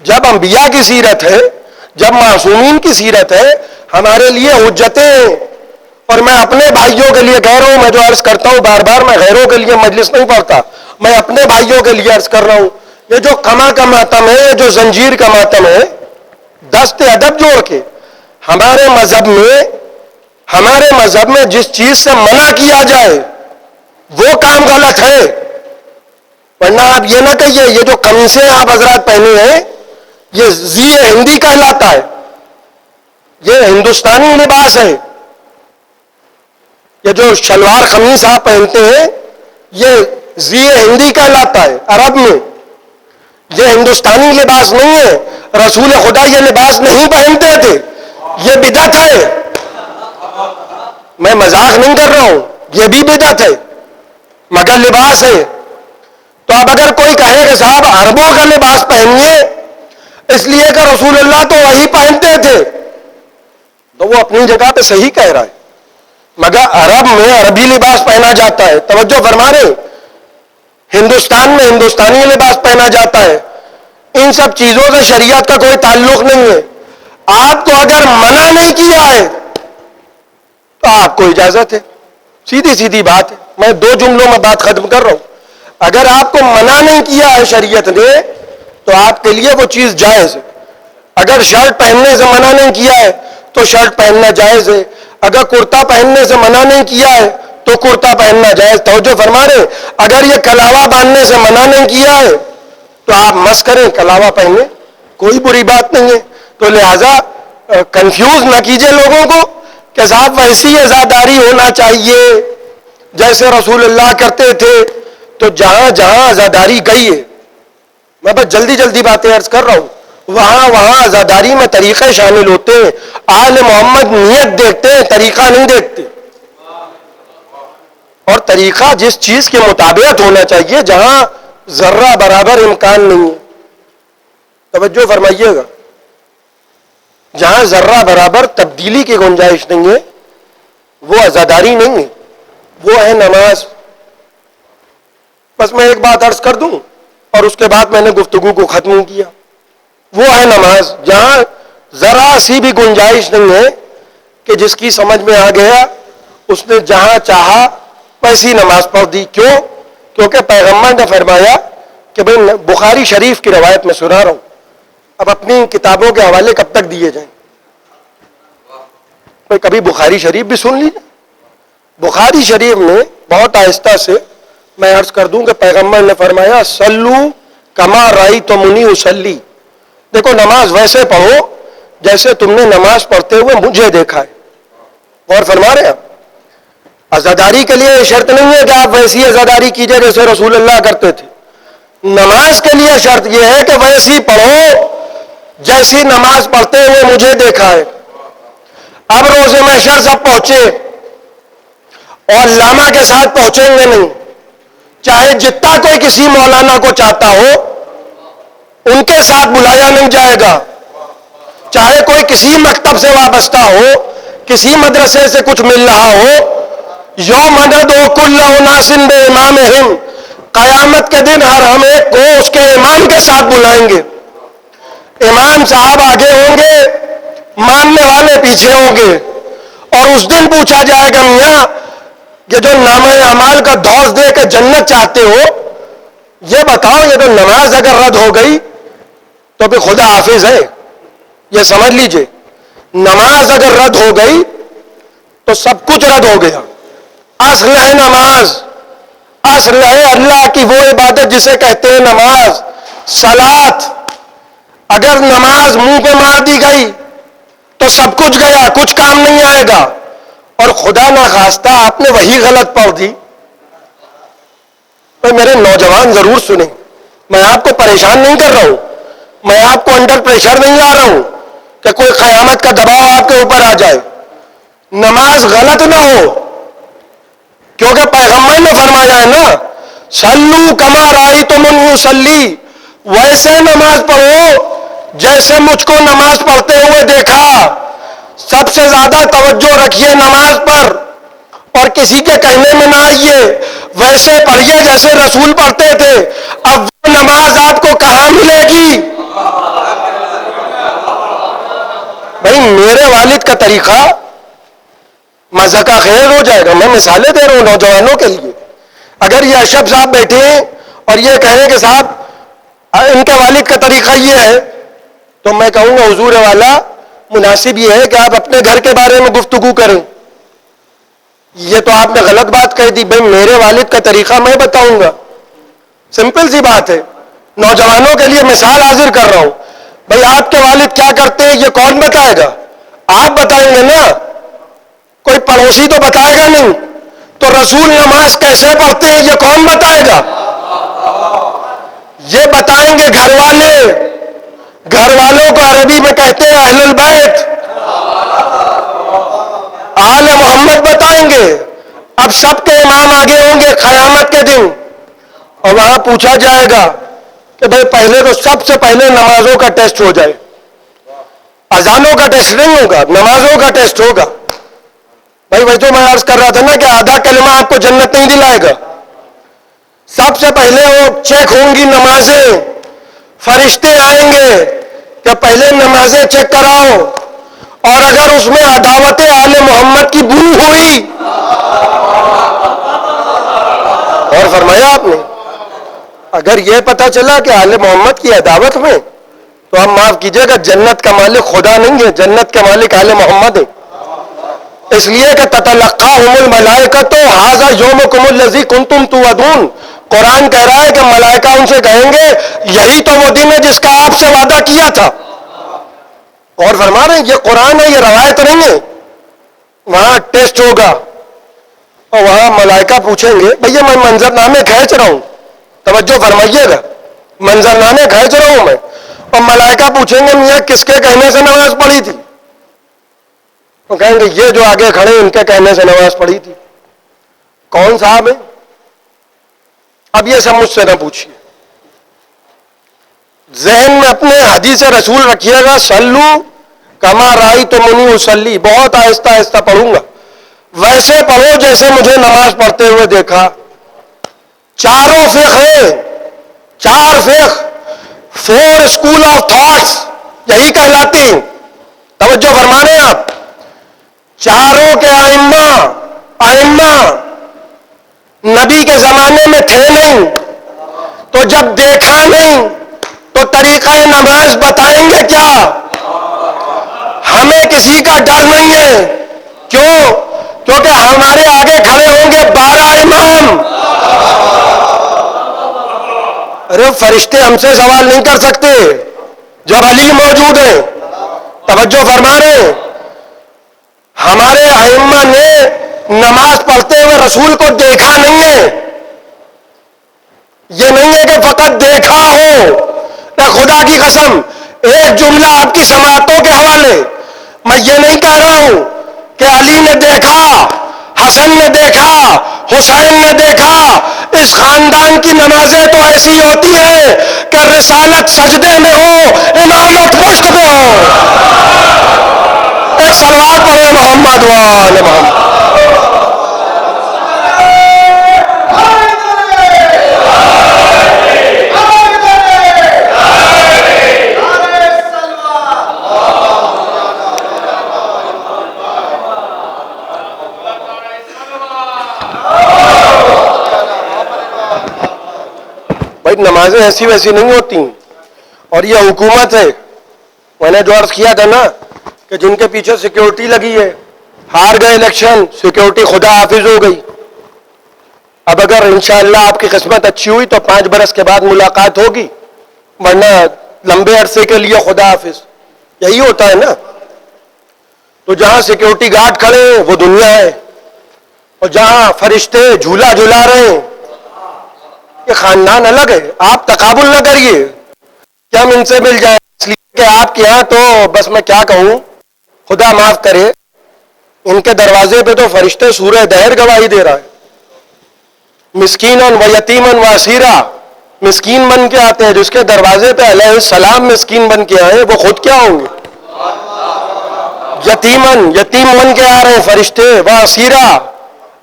جب انبیاء کی سیرت ہے، جب معصومین کی سیرت ہے، ہمارے لیے حجتیں ہیں. اور میں اپنے بھائیوں کے لیے کہہ رہا ہوں، میں جو عرض کرتا ہوں بار بار، میں غیروں کے لیے مجلس نہیں پڑھتا، میں اپنے بھائیوں کے لیے عرض کر رہا ہوں، یہ جو قما کا ماتم ہے، یہ جو زنجیر کا ماتم ہے، دست ادب جوڑ کے ہمارے مذہب میں جس چیز سے منع کیا جائے وہ کام غلط ہے. ورنہ آپ یہ نہ کہیے یہ جو قمیصیں آپ حضرات پہنے ہیں یہ زی ہندی کہلاتا ہے، یہ ہندوستانی لباس ہے. یہ جو شلوار قمیص آپ پہنتے ہیں یہ زی ہندی کہلاتا ہے عرب میں، یہ ہندوستانی لباس نہیں ہے. رسول خدا یہ لباس نہیں پہنتے تھے، یہ بدعت ہے. میں مذاق نہیں کر رہا ہوں، یہ بھی بدعت ہے مگر لباس ہے. تو اب اگر کوئی کہے کہ صاحب عربوں کا لباس پہنیے اس لیے کہ رسول اللہ تو وہی پہنتے تھے، تو وہ اپنی جگہ پہ صحیح کہہ رہا ہے، مگر عرب میں عربی لباس پہنا جاتا ہے. توجہ فرما رہے، ہندوستان میں ہندوستانی لباس پہنا جاتا ہے. ان سب چیزوں سے شریعت کا کوئی تعلق نہیں ہے. آپ کو اگر منع نہیں کیا ہے تو آپ کو اجازت ہے، سیدھی سیدھی بات ہے. میں 2 جملوں میں بات ختم کر رہا ہوں. اگر آپ کو منع نہیں کیا ہے شریعت نے تو آپ کے لیے وہ چیز جائز ہے. اگر شرٹ پہننے سے منع نہیں کیا ہے تو شرٹ پہننا جائز ہے. اگر کرتا پہننے سے منع نہیں کیا ہے تو کرتا پہننا جائز. توجہ فرما رہے، اگر یہ کلاوا باندھنے سے منع نہیں کیا ہے تو آپ مس کریں، کلاوہ پہنیں، کوئی بری بات نہیں ہے. تو لہذا کنفیوز نہ کیجئے لوگوں کو کہ صاحب ویسی عزاداری ہونا چاہیے جیسے رسول اللہ کرتے تھے. تو جہاں جہاں عزاداری گئی ہے، میں بس جلدی جلدی باتیں عرض کر رہا ہوں، وہاں وہاں عزاداری میں طریقے شامل ہوتے ہیں. آل محمد نیت دیکھتے ہیں، طریقہ نہیں دیکھتے. اور طریقہ جس چیز کے مطابق ہونا چاہیے جہاں ذرہ برابر امکان نہیں ہے. توجہ فرمائیے گا، جہاں ذرہ برابر تبدیلی کی گنجائش نہیں ہے وہ عزاداری نہیں ہے، وہ ہے نماز. بس میں ایک بات عرض کر دوں اور اس کے بعد میں نے گفتگو کو ختم کیا. وہ ہے نماز جہاں ذرا سی بھی گنجائش نہیں ہے کہ جس کی سمجھ میں آ گیا اس نے جہاں چاہا ویسی نماز پڑھ دی. کیوں؟ کیونکہ پیغمبر نے فرمایا کہ بھائی بخاری شریف کی روایت میں سنا رہا ہوں، اب اپنی کتابوں کے حوالے کب تک دیے جائیں؟ بھائی کبھی بخاری شریف بھی سن لیجیے. بخاری شریف میں بہت آہستہ سے میں عرض کر دوں کہ پیغمبر نے فرمایا صلو کما رأیتمونی اصلی. دیکھو نماز ویسے پڑھو جیسے تم نے نماز پڑھتے ہوئے مجھے دیکھا ہے. اور فرما رہے ہیں عزاداری کے لیے شرط نہیں ہے کہ آپ ویسی عزاداری کیجئے جیسے رسول اللہ کرتے تھے. نماز کے لیے شرط یہ ہے کہ ویسی پڑھو جیسی نماز پڑھتے ہوئے مجھے دیکھا ہے. اب روز محشر سب پہنچے اور لاما کے ساتھ پہنچیں گے نہیں. چاہے جتنا کوئی کسی مولانا کو چاہتا ہو ان کے ساتھ بلایا نہیں جائے گا. چاہے کوئی کسی مکتب سے وابستہ ہو، کسی مدرسے سے کچھ مل رہا ہو. یوم ندعو کل اناس بامامہم، قیامت کے دن ہر ہم ایک کو اس کے امام کے ساتھ بلائیں گے. امام صاحب آگے ہوں گے، ماننے والے پیچھے ہوں گے. اور اس دن پوچھا جائے گا میاں یہ جو نامہ اعمال کا دھوس دے کے جنت چاہتے ہو، یہ بتاؤ یہ تو نماز اگر رد ہو گئی تو پھر خدا حافظ ہے. یہ سمجھ لیجئے نماز اگر رد ہو گئی تو سب کچھ رد ہو گیا. اصل ہے نماز، اصل ہے اللہ کی وہ عبادت جسے کہتے ہیں نماز، صلاۃ. اگر نماز منہ پہ مار دی گئی تو سب کچھ گیا، کچھ کام نہیں آئے گا. اور خدا نہ خواستہ آپ نے وہی غلط پڑھ دی. تو میرے نوجوان ضرور سنیں، میں آپ کو پریشان نہیں کر رہا ہوں، میں آپ کو انڈر پریشر نہیں لا رہا ہوں کہ کوئی قیامت کا دباؤ آپ کے اوپر آ جائے. نماز غلط نہ ہو، کیونکہ پیغمبر نے فرمایا ہے نا صلو کما رأیتمونی اصلی، ویسے نماز پڑھو جیسے مجھ کو نماز پڑھتے ہوئے دیکھا. سب سے زیادہ توجہ رکھیے نماز پر اور کسی کے کہنے میں نہ آئیے، ویسے پڑھیے جیسے رسول پڑھتے تھے. اب وہ نماز آپ کو کہاں ملے گی؟ بھائی میرے والد کا طریقہ مزہ کا خیر ہو جائے گا. میں مثالیں دے رہا ہوں نوجوانوں کے لیے. اگر یہ اشرف صاحب بیٹھے ہیں اور یہ کہیں کہ صاحب ان کے والد کا طریقہ یہ ہے، تو میں کہوں گا حضور والا مناسب یہ ہے کہ آپ اپنے گھر کے بارے میں گفتگو کریں. یہ تو آپ نے غلط بات کہہ دی. بھائی میرے والد کا طریقہ میں بتاؤں گا، سمپل سی بات ہے. نوجوانوں کے لیے مثال حاضر کر رہا ہوں. بھائی آپ کے والد کیا کرتے ہیں یہ کون بتائے گا؟ آپ بتائیں گے نا، کوئی پڑوسی تو بتائے گا نہیں. تو رسول نماز کیسے پڑھتے ہیں یہ کون بتائے گا؟ یہ بتائیں گے گھر والے. گھر والوں کو عربی میں کہتے ہیں اہل البیت، آل محمد بتائیں گے. اب سب کے امام آگے ہوں گے قیامت کے دن اور وہاں پوچھا جائے گا کہ بھائی پہلے تو سب سے پہلے نمازوں کا ٹیسٹ ہو جائے. اذانوں کا ٹیسٹ نہیں ہوگا، نمازوں کا ٹیسٹ ہوگا. بھائی وہی تو میں عرض کر رہا تھا نا کہ آدھا کلمہ آپ کو جنت نہیں دلائے گا. سب سے پہلے وہ چیک ہوں گی نمازیں. فرشتے آئیں گے کہ پہلے نمازیں چیک کراؤ، اور اگر اس میں عداوت آل محمد کی بو ہوئی، اور فرمایا آپ نے اگر یہ پتا چلا کہ آل محمد کی عداوت میں، تو ہم معاف کیجئے گا جنت کا مالک خدا نہیں ہے، جنت کا مالک آل محمد ہے. اس لیے کہ تتلقاہم الملائکۃ ھذا یومکم الذی کنتم توعدون. قرآن کہہ رہا ہے کہ ملائکہ ان سے کہیں گے یہی تو وہ دن ہے جس کا آپ سے وعدہ کیا تھا. اور فرما رہے ہیں یہ قرآن ہے, یہ روایت نہیں ہے. وہاں ٹیسٹ ہوگا اور وہاں ملائکہ پوچھیں گے بھیا میں منظر نامے کھینچ رہا ہوں, توجہ فرمائیے گا, منظر نامے کھینچ رہا ہوں میں, اور ملائکہ پوچھیں گے میاں کس کے کہنے سے نماز پڑھی تھی؟ وہ کہیں گے یہ جو آگے کھڑے ان کے کہنے سے نماز پڑھی تھی. کون صاحب ہیں؟ اب یہ سب مجھ سے نہ پوچھیے, ذہن میں اپنے حدیث رسول رکھیے گا, سلو کما رائی تو منی اسلی, بہت آہستہ آہستہ پڑھوں گا, ویسے پڑھو جیسے مجھے نماز پڑھتے ہوئے دیکھا. چاروں فقہ ہیں, 4 فقہ, 4 اسکول آف تھاٹس یہی کہلاتی ہیں. توجہ فرما رہے ہیں آپ, چاروں کے ائمہ نبی کے زمانے میں تھے نہیں, تو جب دیکھا نہیں تو طریقہ نماز بتائیں گے کیا؟ ہمیں کسی کا ڈر نہیں ہے. کیوں؟ کیونکہ ہمارے آگے کھڑے ہوں گے 12 امام. ارے فرشتے ہم سے سوال نہیں کر سکتے جب علی موجود ہیں. توجہ فرما رہے ہیں, ہمارے ائمہ نے نماز پڑھتے ہوئے رسول کو دیکھا نہیں ہے. یہ نہیں ہے کہ فقط دیکھا ہو. خدا کی قسم ایک جملہ آپ کی سماعتوں کے حوالے, میں یہ نہیں کہہ رہا ہوں کہ علی نے دیکھا, حسن نے دیکھا, حسین نے دیکھا. اس خاندان کی نمازیں تو ایسی ہوتی ہیں کہ رسالت سجدے میں ہو, امامت پشت پہ ہو. ایک صلوات پڑھو محمد وآل محمد. بھائی نمازیں ایسی ویسی نہیں ہوتی, اور یہ حکومت ہے. میں نے جو عرض کیا تھا نا کہ جن کے پیچھے سیکیورٹی لگی ہے, ہار گئے الیکشن, سیکیورٹی خدا حافظ ہو گئی. اب اگر انشاءاللہ آپ کی قسمت اچھی ہوئی تو 5 برس کے بعد ملاقات ہوگی, ورنہ لمبے عرصے کے لیے خدا حافظ. یہی ہوتا ہے نا. تو جہاں سیکیورٹی گارڈ کھڑے ہیں وہ دنیا ہے, اور جہاں فرشتے جھولا جھلا رہے ہیں یہ خاندان الگ ہے. آپ تقابل نہ کریے کہ ہم ان سے مل جائیں, اس لیے کہ آپ کے یہاں تو بس میں کیا کہوں, خدا معاف کرے, ان کے دروازے پہ تو فرشتے سورہ دہر گواہی دے رہا ہے. مسکیناً و یتیماً و اسیرا, مسکین بن کے آتے ہیں. جس کے دروازے پہ علیہ السلام مسکین بن کے آئے وہ خود کیا ہوں گے؟ یتیمن, یتیم بن کے آ رہے ہیں فرشتے. وہ اسیرا,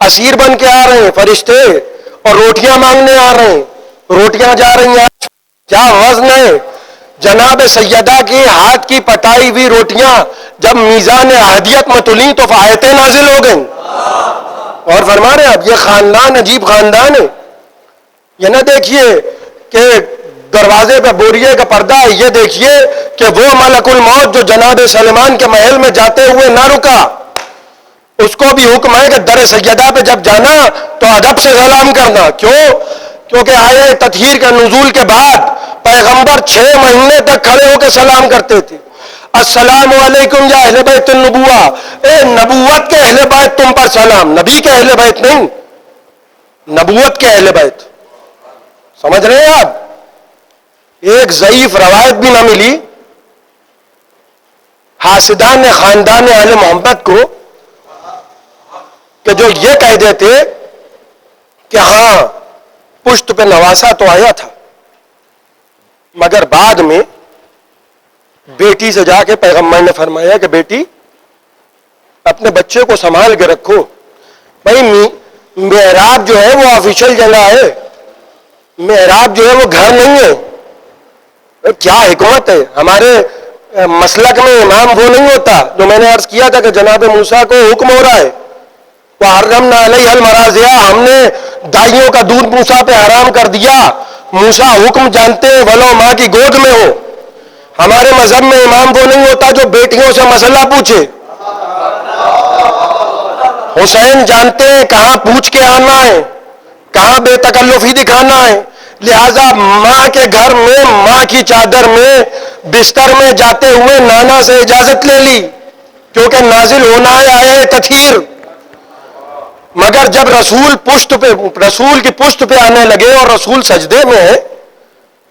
اسیر بن کے آ رہے ہیں فرشتے. اور روٹیاں مانگنے آ رہے ہیں, روٹیاں جا رہی ہیں. کیا وزن ہے جناب سیدہ کی ہاتھ کی پٹائی ہوئی روٹیاں جب میزان احدیت میں تلیں تو آیتیں نازل ہو گئیں. اور فرما رہے ہیں اب یہ خاندان عجیب خاندان ہے. یہ نہ دیکھیے کہ دروازے پہ بوریے کا پردہ ہے, یہ دیکھیے کہ وہ ملک الموت جو جناب سلیمان کے محل میں جاتے ہوئے نہ رکا, اس کو بھی حکم ہے کہ در سیدہ پہ جب جانا تو ادب سے سلام کرنا. کیوں؟ کیونکہ آیے تطہیر کے نزول کے بعد پیغمبر 6 مہینے تک کھڑے ہو کے سلام کرتے تھے. السلام علیکم یا اہل بیت النبوہ, اے نبوت کے اہل بیت تم پر سلام. نبی کے اہل بیت نہیں, نبوت کے اہل بیت. سمجھ رہے ہیں آپ؟ ایک ضعیف روایت بھی نہ ملی حاسدان خاندان اہل محمد کو کہ جو یہ کہہ دیتے کہ ہاں پشت پہ نواسا تو آیا تھا, مگر بعد میں بیٹی سے جا کے پیغمبر نے فرمایا کہ بیٹی اپنے بچے کو سنبھال کے رکھو. بھائی محراب جو ہے وہ آفیشل جگہ ہے, محراب جو ہے وہ گھر نہیں ہے. کیا حکمت ہے. ہمارے مسلک میں امام وہ نہیں ہوتا جو میں نے عرض کیا تھا کہ جناب موسیٰ کو حکم ہو رہا ہے وَحَرَّمْنَا عَلَيْهَا الْمَرَاضِعَ, ہم نے دائیوں کا دودھ موسیٰ پہ حرام کر دیا. موسیٰ حکم جانتے ہیں ولو ماں کی گود میں ہو. ہمارے مذہب میں امام وہ نہیں ہوتا جو بیٹیوں سے مسئلہ پوچھے. حسین جانتے ہیں کہاں پوچھ کے آنا ہے, کہاں بے تکلفی دکھانا ہے. لہذا ماں کے گھر میں ماں کی چادر میں بستر میں جاتے ہوئے نانا سے اجازت لے لی کیونکہ نازل ہونا ہے آیے تطہیر. مگر جب رسول کی پشت پہ آنے لگے اور رسول سجدے میں ہے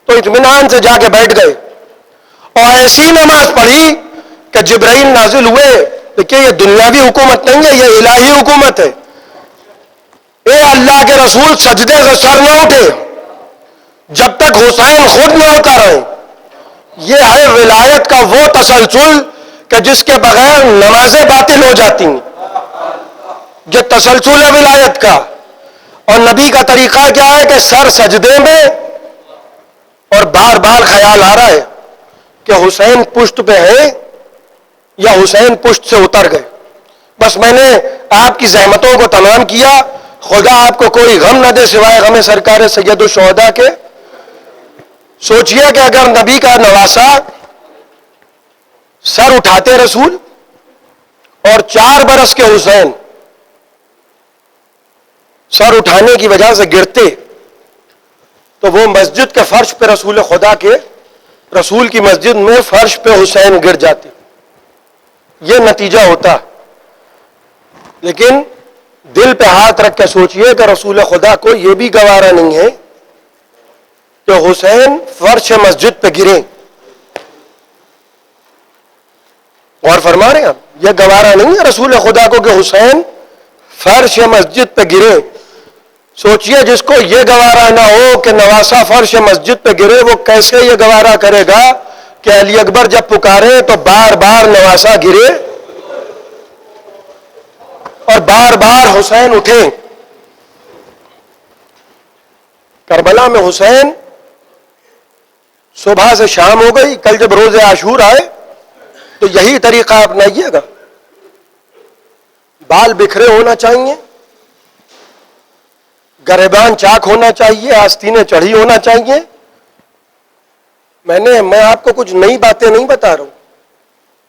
تو اطمینان سے جا کے بیٹھ گئے اور ایسی نماز پڑھی کہ جبرائیل نازل ہوئے. دیکھیے یہ دنیاوی حکومت نہیں ہے, یہ الہی حکومت ہے. اے اللہ کے رسول سجدے سے سر نہ اٹھے جب تک حسین خود نہ اتر آئے. یہ ہے ولایت کا وہ تسلسل کہ جس کے بغیر نمازیں باطل ہو جاتی ہیں. یہ تسلسل ہے ولایت کا. اور نبی کا طریقہ کیا ہے کہ سر سجدے میں اور بار بار خیال آ رہا ہے کہ حسین پشت پہ ہے یا حسین پشت سے اتر گئے. بس میں نے آپ کی زحمتوں کو تمام کیا. خدا آپ کو کوئی غم نہ دے سوائے غم سرکار سید الشہداء کے. سوچئے کہ اگر نبی کا نواسا سر اٹھاتے رسول اور 4 برس کے حسین سر اٹھانے کی وجہ سے گرتے تو وہ مسجد کے فرش پہ رسول خدا کے رسول کی مسجد میں فرش پہ حسین گر جاتے. یہ نتیجہ ہوتا. لیکن دل پہ ہاتھ رکھ کے سوچئے کہ رسول خدا کو یہ بھی گوارا نہیں ہے کہ حسین فرش مسجد پہ گرے. اور فرما رہے ہیں آپ یہ گوارا نہیں ہے رسول خدا کو کہ حسین فرش مسجد پہ گرے. سوچئے جس کو یہ گوارا نہ ہو کہ نواسا فرش مسجد پہ گرے وہ کیسے یہ گوارا کرے گا کہ علی اکبر جب پکارے تو بار بار نواسا گرے اور بار بار حسین اٹھے. کربلا میں حسین صبح سے شام ہو گئی. کل جب روز عاشور آئے تو یہی طریقہ اپنائیے گا. بال بکھرے ہونا چاہیے, گریبان چاک ہونا چاہیے, آستینیں چڑھی ہونا چاہیے. میں آپ کو کچھ نئی باتیں نہیں بتا رہا ہوں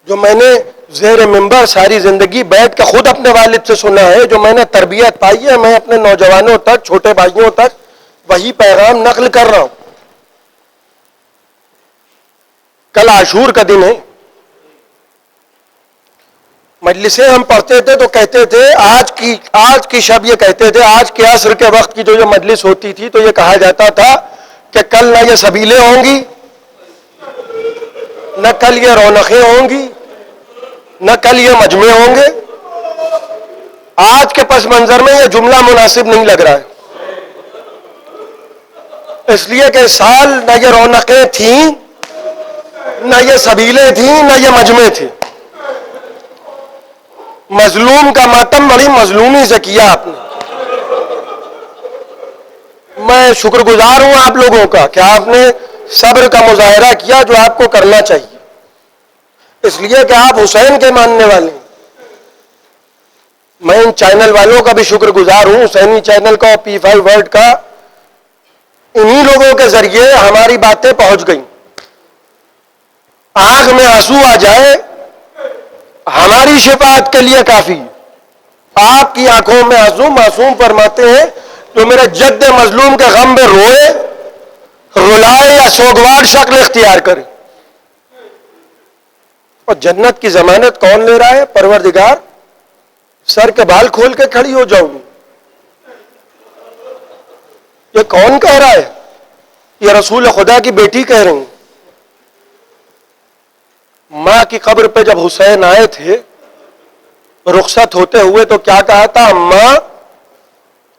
جو میں نے زیر منبر ساری زندگی بیٹھ کے خود اپنے والد سے سنا ہے, جو میں نے تربیت پائی ہے. میں اپنے نوجوانوں تک, چھوٹے بھائیوں تک وہی پیغام نقل کر رہا ہوں. کل عاشور کا دن ہے. مجلسیں ہم پڑھتے تھے تو کہتے تھے آج کی شب یہ کہتے تھے آج کے عصر کے وقت کی جو یہ مجلس ہوتی تھی تو یہ کہا جاتا تھا کہ کل نہ یہ سبیلیں ہوں گی, نہ کل یہ رونقیں ہوں گی, نہ کل یہ مجمع ہوں گے. آج کے پس منظر میں یہ جملہ مناسب نہیں لگ رہا ہے, اس لیے کہ سال نہ یہ رونقیں تھیں, نہ یہ سبیلیں تھیں, نہ یہ مجمع تھے. مظلوم کا ماتم بڑی مظلومی سے کیا آپ نے. میں شکر گزار ہوں آپ لوگوں کا کہ آپ نے صبر کا مظاہرہ کیا جو آپ کو کرنا چاہیے, اس لیے کہ آپ حسین کے ماننے والے ہیں. میں ان چینل والوں کا بھی شکر گزار ہوں, حسینی چینل کا اور P5 ورلڈ کا. انہی لوگوں کے ذریعے ہماری باتیں پہنچ گئیں. آنکھ میں آنسو آ جائے ہماری شفاعت کے لیے کافی. آپ کی آنکھوں میں آنسو. معصوم فرماتے ہیں جو میرے جد مظلوم کے غم میں روئے, رلائے یا سوگوار شکل اختیار کرے. اور جنت کی ضمانت کون لے رہا ہے؟ پروردگار. سر کے بال کھول کے کھڑی ہو جاؤں گی. یہ کون کہہ رہا ہے؟ یہ رسول خدا کی بیٹی کہہ رہی ہیں. ماں کی قبر پہ جب حسین آئے تھے رخصت ہوتے ہوئے تو کیا کہا تھا؟ ماں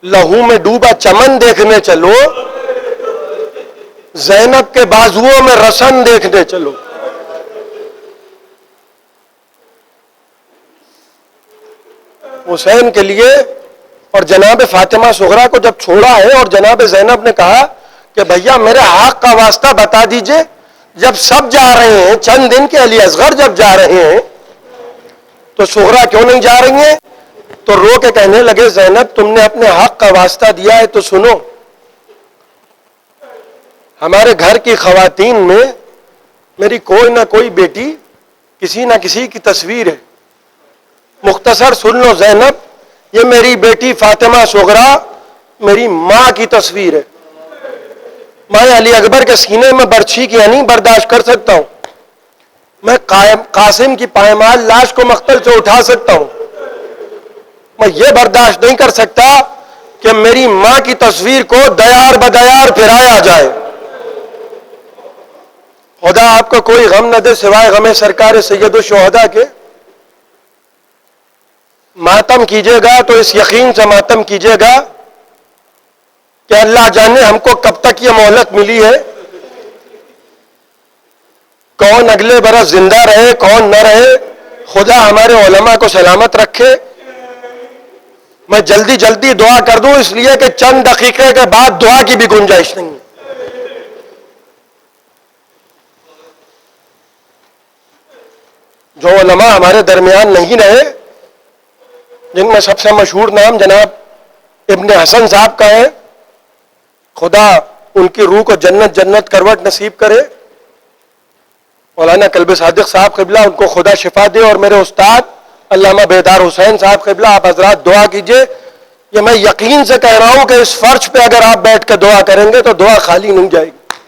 لہو میں ڈوبا چمن دیکھنے چلو, زینب کے بازوؤں میں رسن دیکھنے چلو. حسین کے لیے اور جناب فاطمہ صغرا کو جب چھوڑا ہے اور جناب زینب نے کہا کہ بھیا میرے حق کا واسطہ بتا دیجئے, جب سب جا رہے ہیں, چند دن کے علی اصغر جب جا رہے ہیں تو صغرا کیوں نہیں جا رہی ہیں؟ تو رو کے کہنے لگے زینب تم نے اپنے حق کا واسطہ دیا ہے تو سنو. ہمارے گھر کی خواتین میں میری کوئی نہ کوئی بیٹی, کسی نہ کسی کی تصویر ہے. مختصر سن لو زینب, یہ میری بیٹی فاطمہ صغرا میری ماں کی تصویر ہے. میں علی اکبر کے سینے میں برچھی کی نہیں برداشت کر سکتا ہوں. میں قاسم کی پائمال لاش کو مقتل سے اٹھا سکتا ہوں. میں یہ برداشت نہیں کر سکتا کہ میری ماں کی تصویر کو دیار بدیار پھرایا جائے. خدا آپ کو کوئی غم نہ دے سوائے غم سرکار سید الشہداء کے. ماتم کیجیے گا تو اس یقین سے ماتم کیجیے گا کہ اللہ جانے ہم کو کب تک یہ مہلت ملی ہے. کون اگلے برس زندہ رہے کون نہ رہے, خدا ہمارے علماء کو سلامت رکھے. میں جلدی جلدی دعا کر دوں اس لیے کہ چند دقیقے کے بعد دعا کی بھی گنجائش نہیں. جو علماء ہمارے درمیان نہیں رہے, جن میں سب سے مشہور نام جناب ابن حسن صاحب کا ہے, خدا ان کی روح کو جنت جنت کروٹ نصیب کرے. مولانا کلب صادق صاحب قبلہ ان کو خدا شفا دے, اور میرے استاد علامہ بیدار حسین صاحب قبلہ آپ حضرات دعا کیجئے. یہ میں یقین سے کہہ رہا ہوں کہ اس فرش پہ اگر آپ بیٹھ کے دعا کریں گے تو دعا خالی نہیں جائے گی.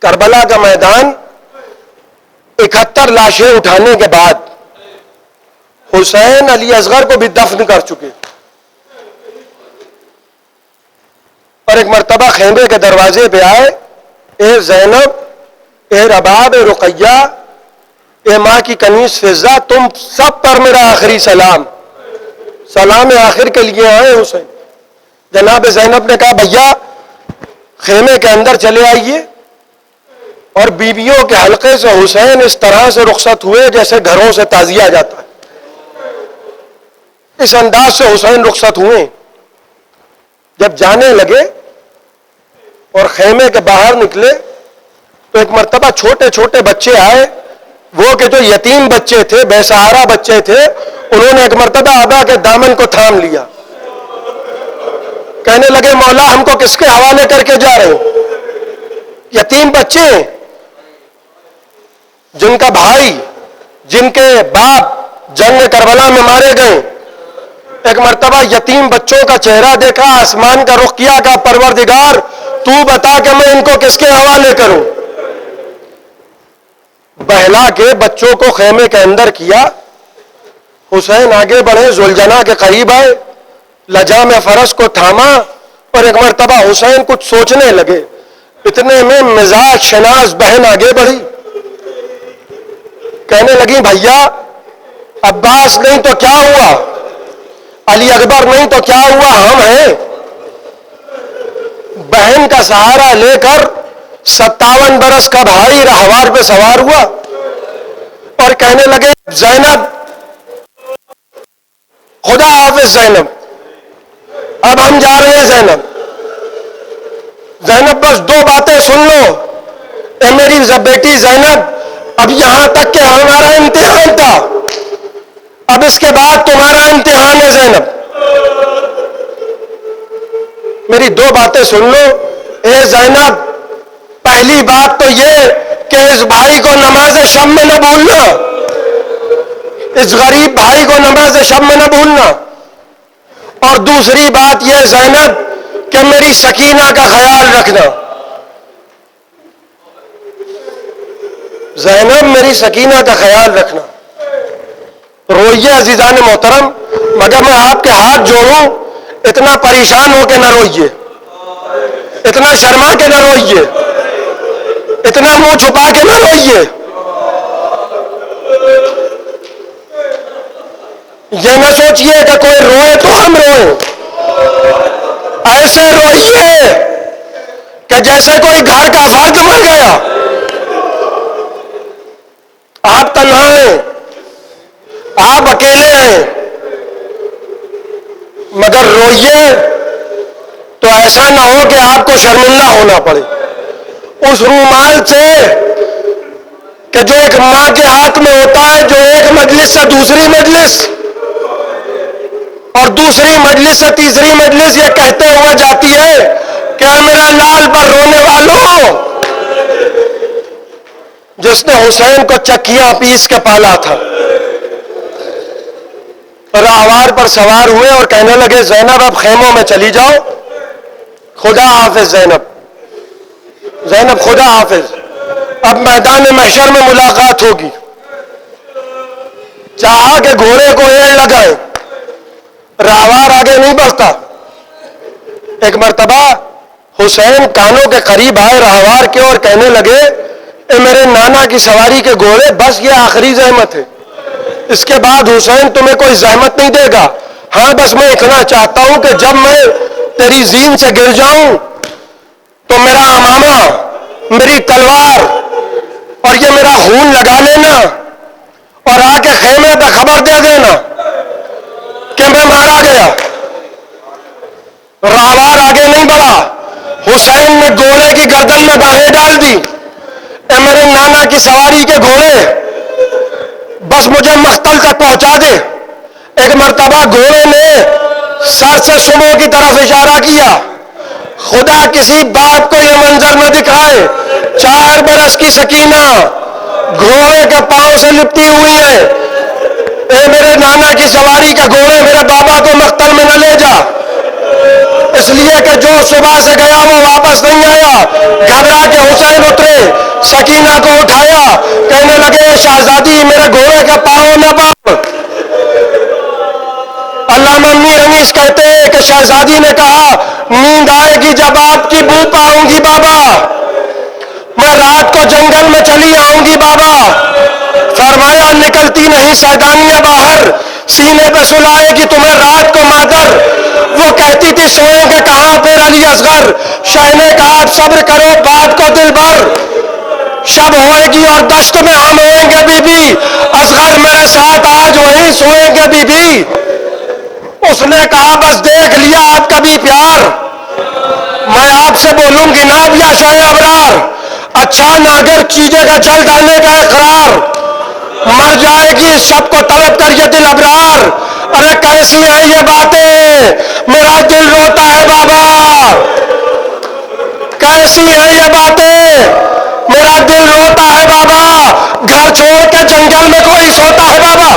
کربلا کا میدان 71 لاشیں اٹھانے کے بعد حسین علی اصغر کو بھی دفن کر چکے, اور ایک مرتبہ خیمے کے دروازے پہ آئے, اے زینب, اے رباب, اے رقیہ, اے ماں کی کنیز فضہ, تم سب پر میرا آخری سلام. سلام آخر کے لیے آئے حسین. جناب زینب نے کہا بھیا خیمے کے اندر چلے آئیے, اور بیویوں کے حلقے سے حسین اس طرح سے رخصت ہوئے جیسے گھروں سے تعزیہ جاتا ہے. اس انداز سے حسین رخصت ہوئے. جب جانے لگے اور خیمے کے باہر نکلے تو ایک مرتبہ چھوٹے چھوٹے بچے آئے, وہ کہ جو یتیم بچے تھے, بے سہارا بچے تھے, انہوں نے ایک مرتبہ آبا کے دامن کو تھام لیا. کہنے لگے مولا ہم کو کس کے حوالے کر کے جا رہے ہیں؟ یتیم بچے جن کا بھائی, جن کے باپ جنگ کربلا میں مارے گئے. ایک مرتبہ یتیم بچوں کا چہرہ دیکھا, آسمان کا رخ کیا, کہا پروردگار تو بتا کہ میں ان کو کس کے حوالے کروں. بہلا کے بچوں کو خیمے کے اندر کیا. حسین آگے بڑھے, ذوالجناح کے قریب آئے, لجام فرس کو تھاما, اور ایک مرتبہ حسین کچھ سوچنے لگے. اتنے میں مزاج شناس بہن آگے بڑھی, کہنے لگی بھیا عباس نہیں تو کیا ہوا, علی اکبر نہیں تو کیا ہوا, ہم ہیں. بہن کا سہارا لے کر 57 برس کا بھائی رہوار پہ سوار ہوا اور کہنے لگے زینب, خدا حافظ زینب, اب ہم جا رہے ہیں زینب. زینب بس 2 باتیں سن لو, اے میری بیٹی زینب, اب یہاں تک کہ ہمارا امتحان تھا, اب اس کے بعد تمہارا امتحان ہے زینب. میری 2 باتیں سن لو. اے زینب, پہلی بات تو یہ کہ اس بھائی کو نماز شب میں نہ بھولنا, اس غریب بھائی کو نماز شب میں نہ بھولنا. اور دوسری بات یہ زینب کہ میری سکینہ کا خیال رکھنا. زینب میری سکینہ کا خیال رکھنا. روئیے عزیزان محترم, مگر میں آپ کے ہاتھ جوڑوں, اتنا پریشان ہو کے نہ روئیے, اتنا شرما کے نہ روئیے, اتنا منہ چھپا کے نہ روئیے. یہ نہ سوچئے کہ کوئی روئے تو ہم روئیں. ایسے روئیے کہ جیسے کوئی گھر کا فرد مر گیا. آپ تنہا ہیں, آپ اکیلے ہیں, مگر روئیے تو ایسا نہ ہو کہ آپ کو شرمندہ ہونا پڑے. اس رومال سے کہ جو ایک ماں کے ہاتھ میں ہوتا ہے, جو ایک مجلس سے دوسری مجلس اور دوسری مجلس سے تیسری مجلس یہ کہتے ہوئے جاتی ہے کہ میرا لال پر رونے والوں, جس نے حسین کو چکیاں پیس کے پالا تھا, راہوار پر سوار ہوئے اور کہنے لگے زینب اب خیموں میں چلی جاؤ، خدا حافظ زینب، زینب خدا حافظ، اب میدان محشر میں ملاقات ہوگی۔ چاہا کہ گھوڑے کو ایڑ لگائے، راہوار آگے نہیں بڑھتا۔ ایک مرتبہ حسین کانوں کے قریب آئے راہوار کے اور کہنے لگے اے میرے نانا کی سواری کے گھوڑے، بس یہ آخری زحمت ہے، اس کے بعد حسین تمہیں کوئی زحمت نہیں دے گا، ہاں بس میں اتنا چاہتا ہوں کہ جب میں تیری زین سے گر جاؤں تو میرا امامہ، میری تلوار اور یہ میرا خون لگا لینا اور آ کے خیمے پہ خبر دے دینا کہ میں مارا گیا۔ راہوار آگے نہیں بڑھا، حسین نے گھوڑے کی گردن میں باہیں ڈال دی، اے میرے نانا کی سواری کے گھوڑے بس مجھے مقتل تک پہنچا دے۔ ایک مرتبہ گھوڑے نے سر سے سمو کی طرف اشارہ کیا، خدا کسی باپ کو یہ منظر نہ دکھائے، 4 برس کی سکینہ گھوڑے کے پاؤں سے لپٹی ہوئی ہے، اے میرے نانا کی سواری کے گھوڑے میرے بابا کو مقتل میں نہ لے جا، اس لیے کہ جو صبح سے گیا وہ واپس نہیں آیا۔ گھبرا کے حسین اترے، سکینہ کو اٹھایا، کہنے لگے شہزادی میرے گھوڑے کے پاؤں نہ پڑ۔ علامہ میر انیس کہتے ہیں کہ شہزادی نے کہا نیند آئے گی جب آپ کی بو پاؤں گی بابا، میں رات کو جنگل میں چلی آؤں گی بابا۔ فرمایا نکلتی نہیں سیدانیاں باہر، سینے پہ سلائے گی تمہیں رات کو مادر۔ وہ کہتی تھی سوئیں گے کہاں پھر علی اصغر، شاہ نے کہا صبر کرو بات کو دل بھر، شب ہوئے گی اور دشت میں ہم ہوئیں گے بی بی، اصغر میرے ساتھ آج وہیں سوئیں گے بی بی۔ اس نے کہا بس دیکھ لیا آپ کا بھی پیار، میں آپ سے بولوں گی ناب یا شاہ ابرار، اچھا ناگر چیزے کا جل ڈالنے کا اقرار، مر جائے گی سب کو طلب کر یہ دل ابرار۔ ارے کیسی ہیں یہ باتیں میرا دل روتا ہے بابا، کیسی ہیں یہ باتیں میرا دل روتا ہے بابا، گھر چھوڑ کے جنگل میں کوئی سوتا ہے بابا۔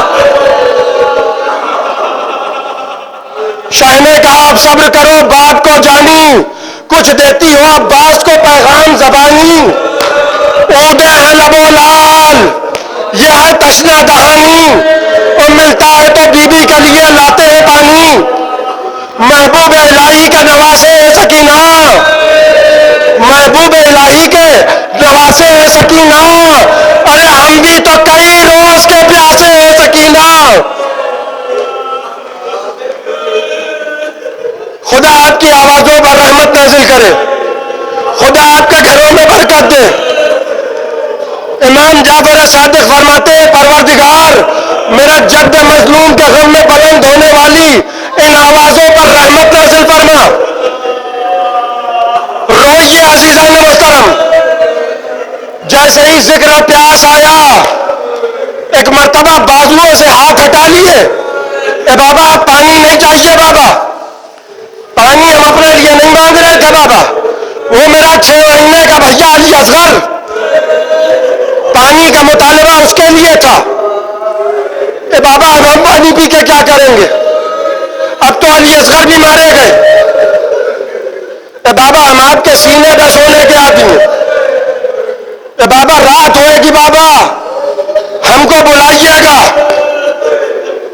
شاہ نے کہا اب صبر کرو بات کو جانی، کچھ دیتی ہو عباس کو پیغام زبانی، عودے ہیں لب و لال یہ ہے تشنہ دہانی، اور ملتا ہے تو بی بی کے لیے لاتے ہیں پانی، محبوب الہی کے نواسے سکینہ، محبوب الہی کے نواسے سکینہ، ارے ہم بھی تو کئی روز کے پیاسے ہیں سکینہ۔ خدا آپ کی آوازوں پر رحمت نازل کرے، خدا آپ کے گھروں میں برکت دے۔ امام جعفر صادق فرماتے ہیں پروردگار میرا جد مظلوم کے غم میں بلند ہونے والی ان آوازوں پر رحمت نازل فرما۔ روئیے عزیزان محترم، جیسے ہی ذکر پیاس آیا ایک مرتبہ بازوؤں سے ہاتھ ہٹا لیے، اے بابا پانی نہیں چاہیے بابا، پانی ہم اپنے لیے نہیں مانگ رہے تھے بابا، وہ میرا 6 مہینے کا بھیا علی اصغر، پانی کا مطالبہ اس کے لیے تھا۔ اے بابا ہم پانی پی کے کیا کریں گے، اب تو علی اصغر بھی مارے گئے، اے بابا ہم آپ کے سینے پہ سونے کے آدمی ہیں، اے بابا رات ہوئے گی بابا ہم کو بلائیے گا۔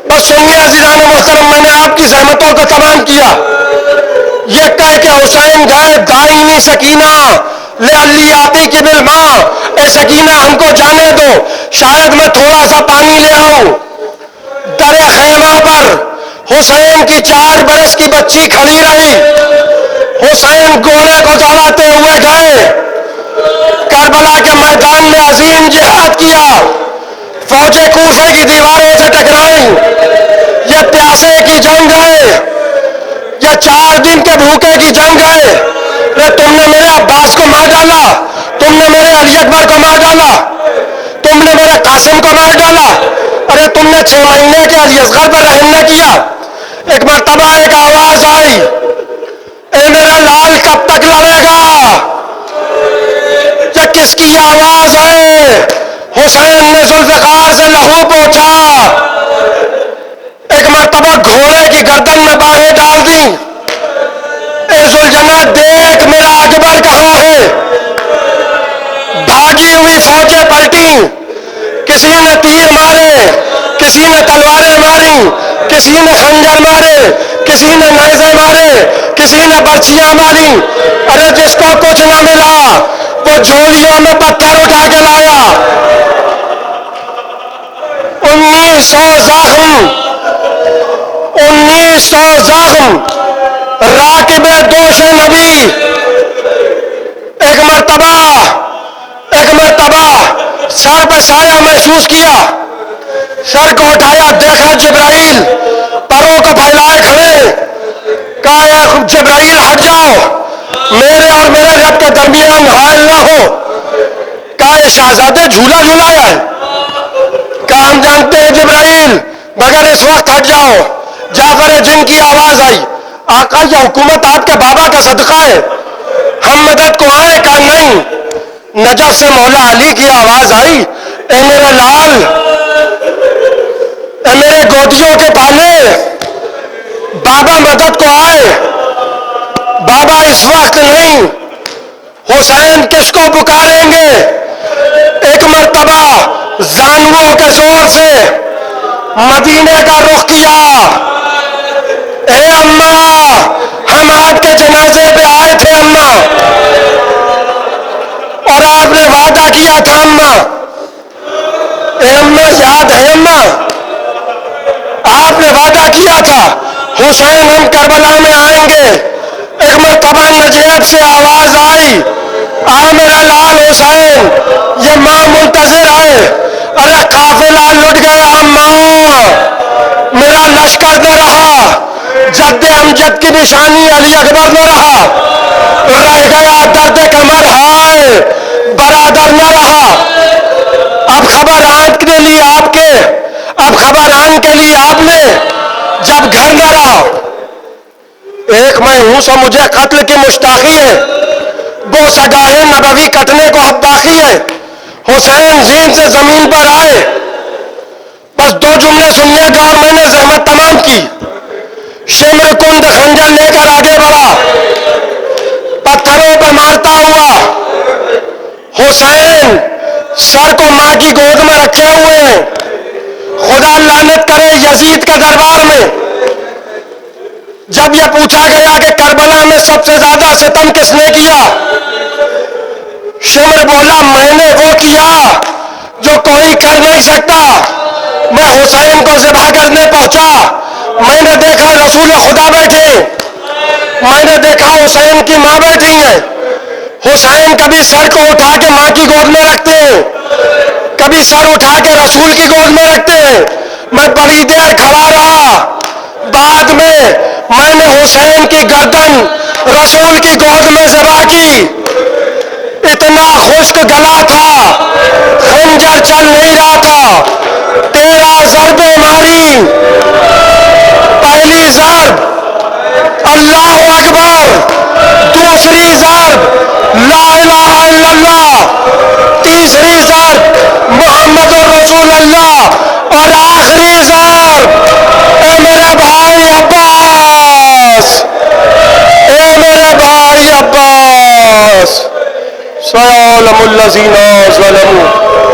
بس سنیے عزیزان محترم، میں نے آپ کی زحمتوں کو تمام کیا، یہ کہہ کے حسین گئے دائمی سکینہ لے علی آتی کی بالماں، اے سکینہ ہم کو جانے دو شاید میں تھوڑا سا پانی لے آؤں۔ در خیمہ پر حسین کی 4 برس کی بچی کھڑی رہی، حسین گھوڑے کو دوڑاتے ہوئے گئے، کربلا کے میدان میں عظیم جہاد کیا، فوجیں کوفے کی دیواروں سے ٹکرائیں، یہ پیاسے کی جنگ ہے، یہ 4 دن کے بھوکے کی جنگ ہے۔ تم نے میرے عباس کو مار ڈالا، تم نے میرے علی اکبر کو مار ڈالا، تم نے میرے قاسم کو مار ڈالا، ارے تم نے 6 مہینے کے علی اصغر پر رحم نہ کیا۔ ایک مرتبہ ایک آواز آئی، اے میرا لال کب تک لڑے گا؟ یہ کس کی آواز ہے؟ حسین نے ذوالفقار سے لہو پوچھا، ایک مرتبہ گھوڑے کی گردن میں باہیں ڈال دی، اے ذوالجنت دیکھ میرا اکبر کہاں ہے؟ بھاگی ہوئی فوجیں پلٹی، کسی نے تیر مارے، کسی نے تلواریں ماری، کسی نے خنجر مارے، کسی نے نیزے مارے، کسی نے برچیاں ماری۔ ارے جس کو کچھ نہ ملا وہ جھولیوں میں پتھر اٹھا کے لایا۔ 1900 زخم راکب دوش نبی۔ ایک مرتبہ سر پہ سایہ محسوس کیا، سر کو اٹھایا، دیکھا جبرائیل پروں کو پھیلائے کھڑے، کہا اے جبرائیل ہٹ جاؤ، میرے اور میرے رب کے درمیان حائل نہ ہو۔ کہا اے شہزادے جھولا جھولایا ہے؟ کہا ہم جانتے ہیں جبرائیل، مگر اس وقت ہٹ جاؤ۔ جعفر جن کی آواز آئی، آقا یہ حکومت آپ کے بابا کا صدقہ ہے، ہم مدد کو آئے؟ کہا نہیں۔ نجف سے مولا علی کی آواز آئی، اے میرے لال، اے میرے گودیوں کے پالے، بابا مدد کو آئے۔ بابا اس وقت نہیں، حسین کس کو پکاریں گے؟ ایک مرتبہ زانووں کے زور سے مدینے کا رخ کیا۔ اے اماں، ہم آپ کے جنازے پہ آئے تھے اماں، اور آپ نے وعدہ کیا تھا اماں، اے اماں یاد ہے اماں، آپ نے وعدہ کیا تھا حسین ہم کربلا میں آئیں گے۔ ایک مرتبہ نجیب سے آواز آئی، آ میرا لال حسین، یہ ماں منتظر ہے۔ ارے قافلہ لٹ گیا اماں، میرا لشکر نہ رہا، جد امجد کی نشانی علی اکبر نہ رہا، رہ گیا درد کمر، ہائے برادر نہ رہا۔ اب خبر آن کے لیے آپ نے جب گھر نہ رہا، ایک میں ہوں سو مجھے قتل کی مشتاقی ہے، وہ سگاہیں نبوی کٹنے کو اب باقی ہے۔ حسین زین سے زمین پر آئے، بس 2 جملے سنیے گا اور میں نے زحمت تمام کی۔ شمر کند خنجر لے کر آگے بڑھا، پتھروں پہ مارتا ہوا۔ حسین سر کو ماں کی گود میں رکھے ہوئے ہیں، خدا لعنت کرے یزید کے دربار میں جب یہ پوچھا گیا کہ کربلا میں سب سے زیادہ ستم کس نے کیا، شمر بولا میں نے وہ کیا جو کوئی کر نہیں سکتا۔ میں حسین کو ذبح کرنے پہنچا، میں نے دیکھا رسول خدا بیٹھے، میں نے دیکھا حسین کی ماں بیٹھی ہیں۔ حسین کبھی سر کو اٹھا کے ماں کی گود میں رکھتے ہیں، کبھی سر اٹھا کے رسول کی گود میں رکھتے ہیں۔ میں بڑی دیر کھڑا رہا، بعد میں نے حسین کی گردن رسول کی گود میں ذبح کی۔ اتنا خشک گلا تھا، خنجر چل نہیں رہا تھا۔ 13 ضربیں ماری، پہلی ضرب اللہ اکبر، دوسری ضرب لا الہ الا اللہ، تیسری ضرب محمد رسول اللہ، اور آخری ضرب اے میرے بھائی عباس، اے میرے بھائی عباس، سَيَعْلَمُ الَّذِينَ ظَلَمُوا